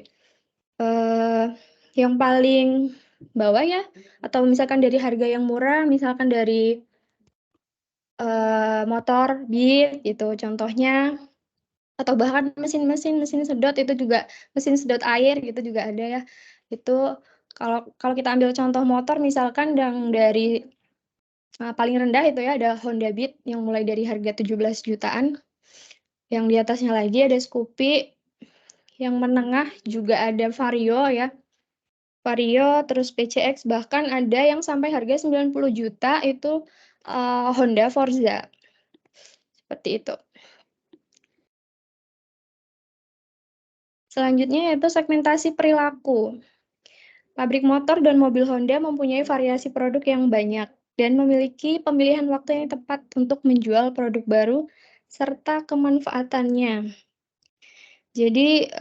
yang paling bawah ya, atau misalkan dari harga yang murah, misalkan dari motor Beat gitu contohnya, atau bahkan mesin sedot itu juga mesin sedot air gitu juga ada ya. Itu kalau kita ambil contoh motor misalkan yang dari paling rendah itu ya ada Honda Beat yang mulai dari harga 17 jutaan. Yang di atasnya lagi ada Scoopy. Yang menengah juga ada Vario ya. Vario terus PCX bahkan ada yang sampai harga 90 juta itu Honda Forza. Seperti itu. Selanjutnya yaitu segmentasi perilaku. Pabrik motor dan mobil Honda mempunyai variasi produk yang banyak dan memiliki pemilihan waktu yang tepat untuk menjual produk baru serta kemanfaatannya. Jadi,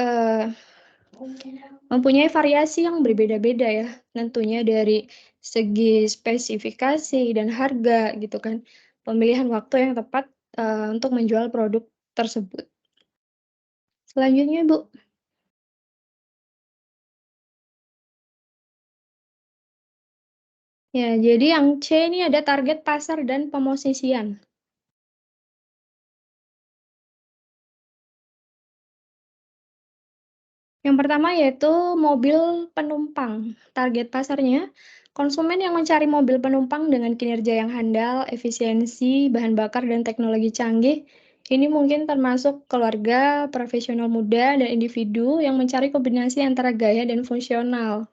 mempunyai variasi yang berbeda-beda ya, tentunya dari segi spesifikasi dan harga gitu kan. Pemilihan waktu yang tepat untuk menjual produk tersebut. Selanjutnya, Bu. Ya, jadi yang C ini ada target pasar dan pemosisian. Yang pertama yaitu mobil penumpang. Target pasarnya, konsumen yang mencari mobil penumpang dengan kinerja yang handal, efisiensi, bahan bakar, dan teknologi canggih. Ini mungkin termasuk keluarga, profesional muda, dan individu yang mencari kombinasi antara gaya dan fungsional.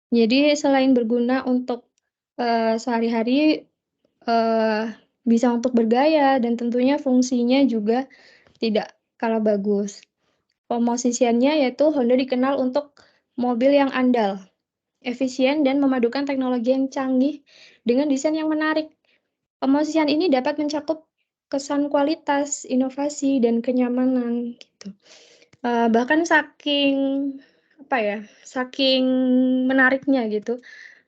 Jadi selain berguna untuk sehari-hari, bisa untuk bergaya, dan tentunya fungsinya juga tidak kalah bagus. Pemosisiannya yaitu Honda dikenal untuk mobil yang andal, efisien, dan memadukan teknologi yang canggih dengan desain yang menarik. Pemosisian ini dapat mencakup kesan kualitas, inovasi, dan kenyamanan. Gitu. Bahkan saking menariknya gitu.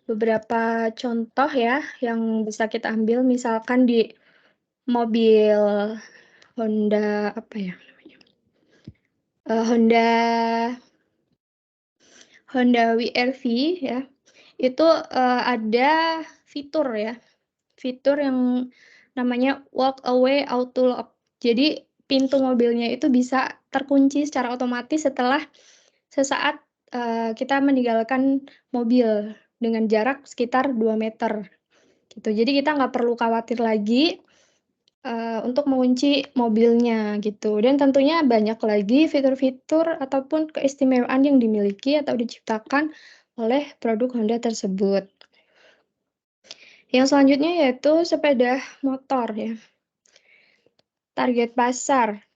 Beberapa contoh ya yang bisa kita ambil, misalkan di mobil Honda Honda WR-V ya, itu ada fitur yang namanya walk away auto lock. Jadi pintu mobilnya itu bisa terkunci secara otomatis setelah sesaat kita meninggalkan mobil dengan jarak sekitar 2 meter. Gitu. Jadi kita nggak perlu khawatir lagi untuk mengunci mobilnya gitu. Dan tentunya banyak lagi fitur-fitur ataupun keistimewaan yang dimiliki atau diciptakan oleh produk Honda tersebut. Yang selanjutnya yaitu sepeda motor ya. Target pasar.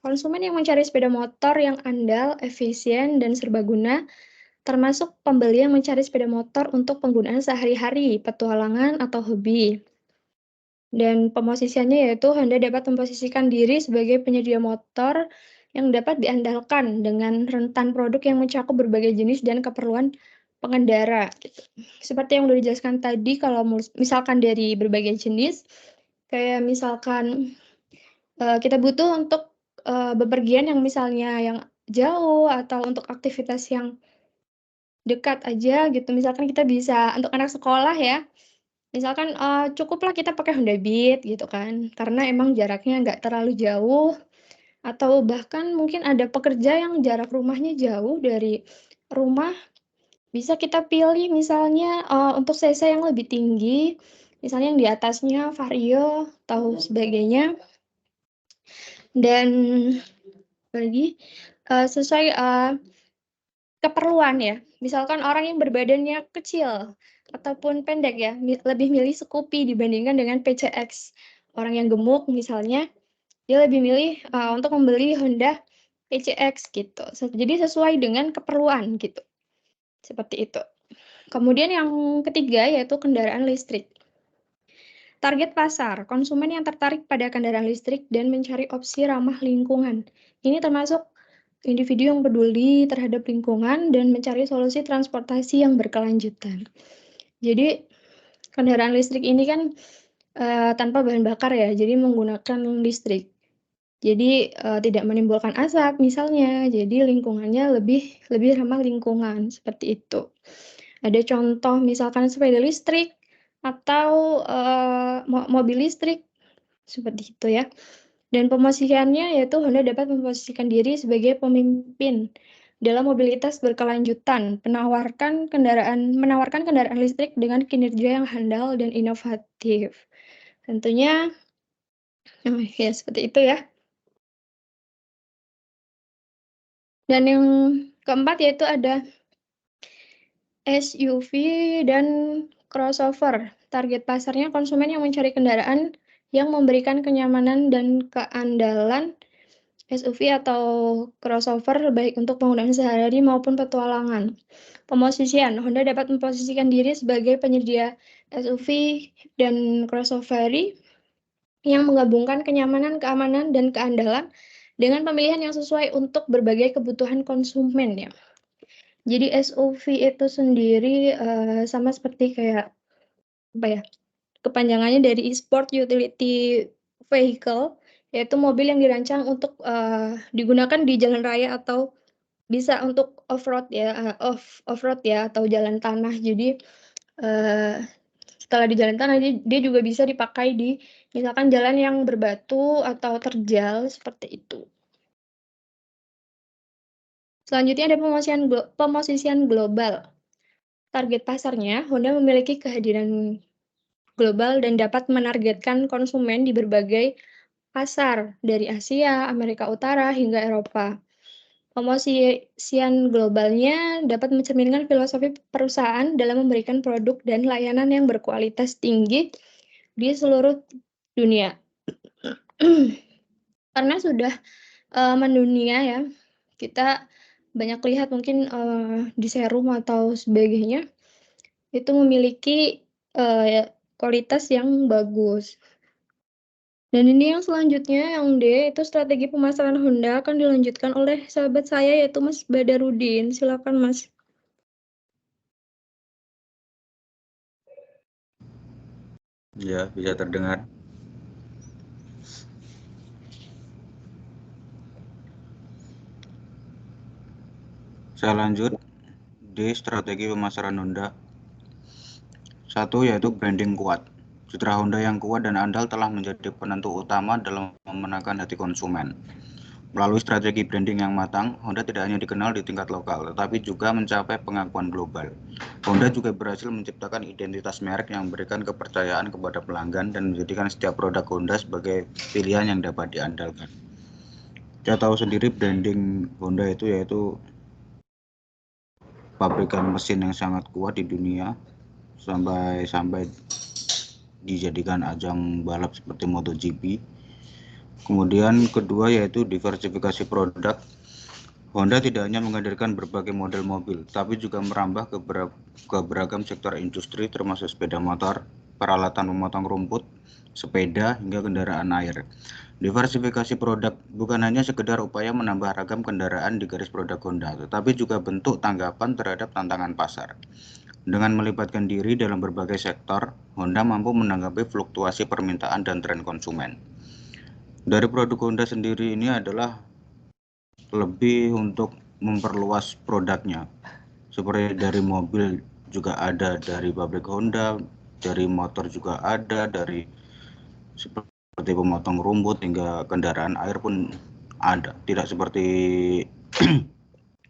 Konsumen yang mencari sepeda motor yang andal, efisien, dan serbaguna, termasuk pembeli yang mencari sepeda motor untuk penggunaan sehari-hari, petualangan, atau hobi. Dan pemosisiannya yaitu Honda dapat memposisikan diri sebagai penyedia motor yang dapat diandalkan dengan rentan produk yang mencakup berbagai jenis dan keperluan pengendara. Gitu. Seperti yang sudah dijelaskan tadi, kalau misalkan dari berbagai jenis, kayak misalkan kita butuh untuk bepergian yang misalnya yang jauh atau untuk aktivitas yang dekat aja gitu. Misalkan kita bisa untuk anak sekolah ya, misalkan cukuplah kita pakai Honda Beat gitu kan, karena emang jaraknya nggak terlalu jauh, atau bahkan mungkin ada pekerja yang jarak rumahnya jauh dari rumah, bisa kita pilih misalnya untuk CC yang lebih tinggi, misalnya yang di atasnya Vario atau sebagainya, dan lagi sesuai keperluan ya. Misalkan orang yang berbadannya kecil ataupun pendek ya, lebih milih Scoopy dibandingkan dengan PCX. Orang yang gemuk misalnya, dia lebih milih untuk membeli Honda PCX gitu. Jadi sesuai dengan keperluan gitu. Seperti itu. Kemudian yang ketiga yaitu kendaraan listrik. Target pasar, konsumen yang tertarik pada kendaraan listrik dan mencari opsi ramah lingkungan. Ini termasuk individu yang peduli terhadap lingkungan dan mencari solusi transportasi yang berkelanjutan. Jadi kendaraan listrik ini kan tanpa bahan bakar ya, jadi menggunakan listrik. Jadi tidak menimbulkan asap misalnya, jadi lingkungannya lebih ramah lingkungan seperti itu. Ada contoh misalkan sepeda listrik atau mobil listrik seperti itu ya. Dan pemosisiannya yaitu Honda dapat memposisikan diri sebagai pemimpin dalam mobilitas berkelanjutan, menawarkan kendaraan listrik dengan kinerja yang handal dan inovatif. Tentunya ya seperti itu ya. Dan yang keempat yaitu ada SUV dan crossover. Target pasarnya konsumen yang mencari kendaraan yang memberikan kenyamanan dan keandalan SUV atau crossover baik untuk penggunaan sehari-hari maupun petualangan. Pemosisian, Honda dapat memposisikan diri sebagai penyedia SUV dan crossover yang menggabungkan kenyamanan, keamanan, dan keandalan dengan pemilihan yang sesuai untuk berbagai kebutuhan konsumen ya. Jadi SUV itu sendiri sama seperti kayak apa ya? Kepanjangannya dari e-sport utility vehicle, yaitu mobil yang dirancang untuk digunakan di jalan raya atau bisa untuk off-road ya, off-road ya atau jalan tanah. Jadi setelah di jalan tanah dia juga bisa dipakai di misalkan jalan yang berbatu atau terjal seperti itu. Selanjutnya ada pemosisian global. Target pasarnya, Honda memiliki kehadiran global dan dapat menargetkan konsumen di berbagai pasar dari Asia, Amerika Utara, hingga Eropa. Pemosisian globalnya dapat mencerminkan filosofi perusahaan dalam memberikan produk dan layanan yang berkualitas tinggi di seluruh dunia. Karena sudah mendunia ya, kita banyak lihat mungkin di serum atau sebagainya, itu memiliki kualitas yang bagus. Dan ini yang selanjutnya, yang D, itu strategi pemasaran Honda akan dilanjutkan oleh sahabat saya, yaitu Mas Badarudin. Silakan, Mas. Ya, bisa terdengar. Saya lanjut. D, strategi pemasaran Honda. 1, yaitu branding kuat. Citra Honda yang kuat dan andal telah menjadi penentu utama dalam memenangkan hati konsumen. Melalui strategi branding yang matang, Honda tidak hanya dikenal di tingkat lokal, tetapi juga mencapai pengakuan global. Honda juga berhasil menciptakan identitas merek yang memberikan kepercayaan kepada pelanggan dan menjadikan setiap produk Honda sebagai pilihan yang dapat diandalkan. Kita tahu sendiri branding Honda itu yaitu pabrikan mesin yang sangat kuat di dunia, sampai dijadikan ajang balap seperti MotoGP. Kemudian kedua yaitu diversifikasi produk. Honda tidak hanya menghadirkan berbagai model mobil, tapi juga merambah ke beragam sektor industri termasuk sepeda motor, peralatan memotong rumput, sepeda, hingga kendaraan air. Diversifikasi produk bukan hanya sekedar upaya menambah ragam kendaraan di garis produk Honda, tetapi juga bentuk tanggapan terhadap tantangan pasar. Dengan melibatkan diri dalam berbagai sektor, Honda mampu menanggapi fluktuasi permintaan dan tren konsumen. Dari produk Honda sendiri ini adalah lebih untuk memperluas produknya. Seperti dari mobil juga ada dari pabrik Honda, dari motor juga ada, dari seperti pemotong rumput hingga kendaraan air pun ada. Tidak seperti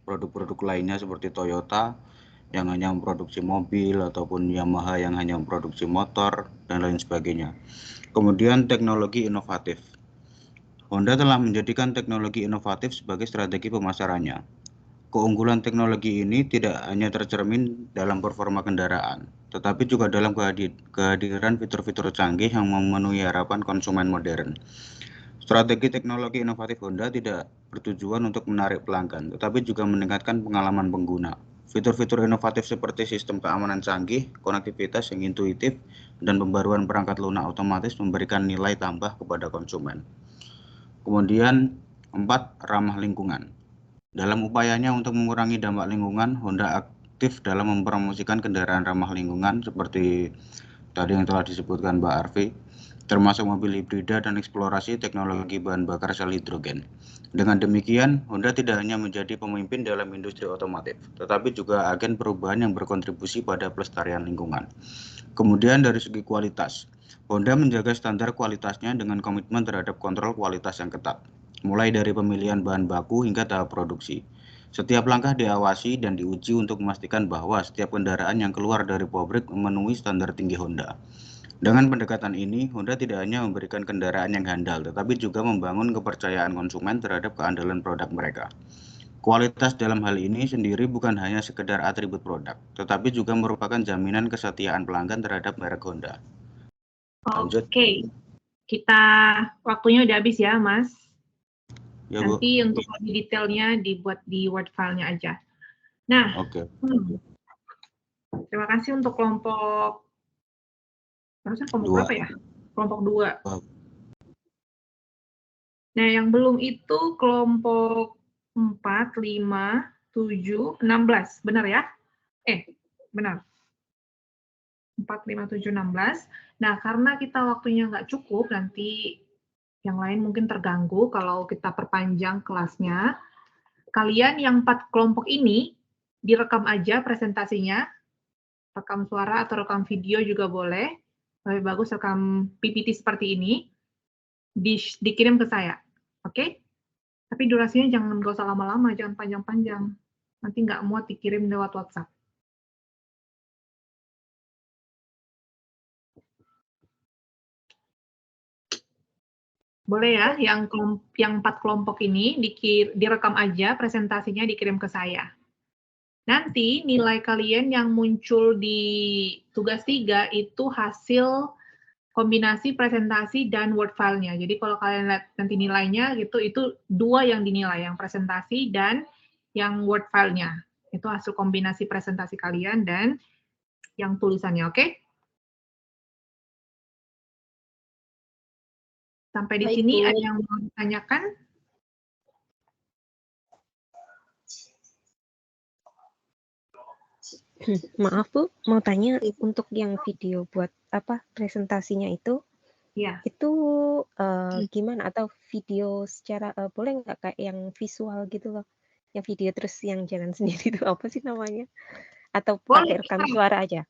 produk-produk lainnya seperti Toyota yang hanya memproduksi mobil ataupun Yamaha yang hanya memproduksi motor dan lain sebagainya. Kemudian teknologi inovatif. Honda telah menjadikan teknologi inovatif sebagai strategi pemasarannya. Keunggulan teknologi ini tidak hanya tercermin dalam performa kendaraan, tetapi juga dalam kehadiran fitur-fitur canggih yang memenuhi harapan konsumen modern. Strategi teknologi inovatif Honda tidak bertujuan untuk menarik pelanggan, tetapi juga meningkatkan pengalaman pengguna. Fitur-fitur inovatif seperti sistem keamanan canggih, konektivitas yang intuitif, dan pembaruan perangkat lunak otomatis memberikan nilai tambah kepada konsumen. Kemudian 4, ramah lingkungan. Dalam upayanya untuk mengurangi dampak lingkungan, Honda aktif dalam mempromosikan kendaraan ramah lingkungan seperti tadi yang telah disebutkan Mbak Arfi, termasuk mobil hibrida dan eksplorasi teknologi bahan bakar sel hidrogen. Dengan demikian, Honda tidak hanya menjadi pemimpin dalam industri otomotif, tetapi juga agen perubahan yang berkontribusi pada pelestarian lingkungan. Kemudian dari segi kualitas, Honda menjaga standar kualitasnya dengan komitmen terhadap kontrol kualitas yang ketat, mulai dari pemilihan bahan baku hingga tahap produksi. Setiap langkah diawasi dan diuji untuk memastikan bahwa setiap kendaraan yang keluar dari pabrik memenuhi standar tinggi Honda. Dengan pendekatan ini, Honda tidak hanya memberikan kendaraan yang handal, tetapi juga membangun kepercayaan konsumen terhadap keandalan produk mereka. Kualitas dalam hal ini sendiri bukan hanya sekedar atribut produk, tetapi juga merupakan jaminan kesetiaan pelanggan terhadap merek Honda. Lanjut. Oke, kita waktunya udah habis ya, Mas. Ya, Bu. Nanti untuk lebih detailnya dibuat di Word file-nya aja. Nah, Oke. terima kasih untuk kelompok, harusnya kelompok 2. berapa ya? Kelompok 2. Oh. Nah, yang belum itu kelompok 4, 5, 7, 16. Benar ya? Benar. 4, 5, 7, 16. Nah, karena kita waktunya nggak cukup, nanti yang lain mungkin terganggu kalau kita perpanjang kelasnya. Kalian yang 4 kelompok ini, direkam aja presentasinya, rekam suara atau rekam video juga boleh. Lebih bagus rekam PPT seperti ini, dikirim ke saya. Oke? Tapi durasinya jangan nggak usah lama-lama, jangan panjang-panjang. Nanti nggak muat dikirim lewat WhatsApp. Boleh ya, yang 4 kelompok ini direkam aja presentasinya dikirim ke saya. Nanti nilai kalian yang muncul di tugas 3 itu hasil kombinasi presentasi dan Word file-nya. Jadi kalau kalian lihat nanti nilainya gitu, itu 2 yang dinilai, yang presentasi dan yang Word file-nya. Itu hasil kombinasi presentasi kalian dan yang tulisannya, oke? Sampai di Baik, sini Bu. ada yang mau ditanyakan? Maaf Bu, mau tanya untuk yang video buat apa presentasinya itu? Iya. Itu gimana? Atau video secara boleh nggak kayak yang visual gitu loh? Yang video terus yang jalan sendiri itu apa sih namanya? Atau pakai Boleh, rekam bisa. suara aja?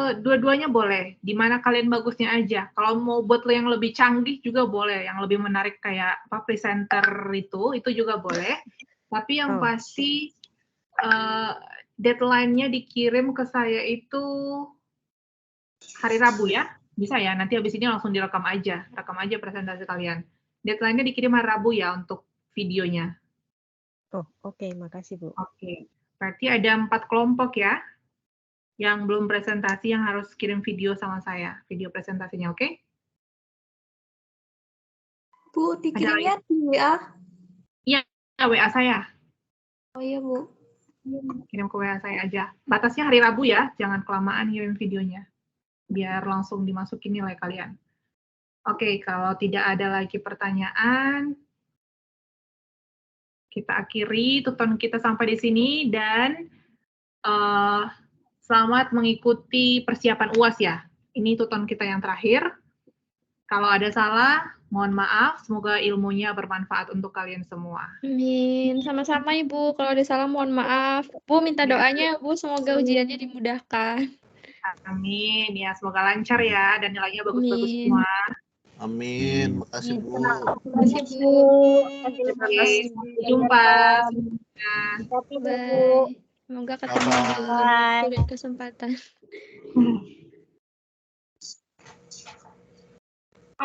Dua-duanya boleh, di mana kalian bagusnya aja. Kalau mau buat yang lebih canggih juga boleh, yang lebih menarik kayak apa presenter itu juga boleh. Tapi yang pasti deadline-nya dikirim ke saya itu hari Rabu ya. Bisa ya, nanti habis ini langsung rekam aja presentasi kalian. Deadline-nya dikirim hari Rabu ya untuk videonya. Oh, oke, makasih Bu. Oke, berarti ada 4 kelompok ya. Yang belum presentasi yang harus kirim video sama saya, video presentasinya, oke? Bu, dikirimnya di WA? Iya, WA saya. Oh iya, Bu. Kirim ke WA saya aja. Batasnya hari Rabu ya, jangan kelamaan kirim videonya. Biar langsung dimasukin nilai kalian. Oke, kalau tidak ada lagi pertanyaan, kita akhiri tutorial kita sampai di sini, dan selamat mengikuti persiapan UAS ya. Ini tutorial kita yang terakhir. Kalau ada salah, mohon maaf. Semoga ilmunya bermanfaat untuk kalian semua. Amin. Sama-sama Ibu. Kalau ada salah mohon maaf. Bu minta doanya Bu, semoga ujiannya dimudahkan. Amin. Ya, semoga lancar ya dan nilainya bagus-bagus semua. Amin. Makasih Bu. Terima kasih Bu. Oke, sampai jumpa. Bye. Semoga ketemu di lain kesempatan.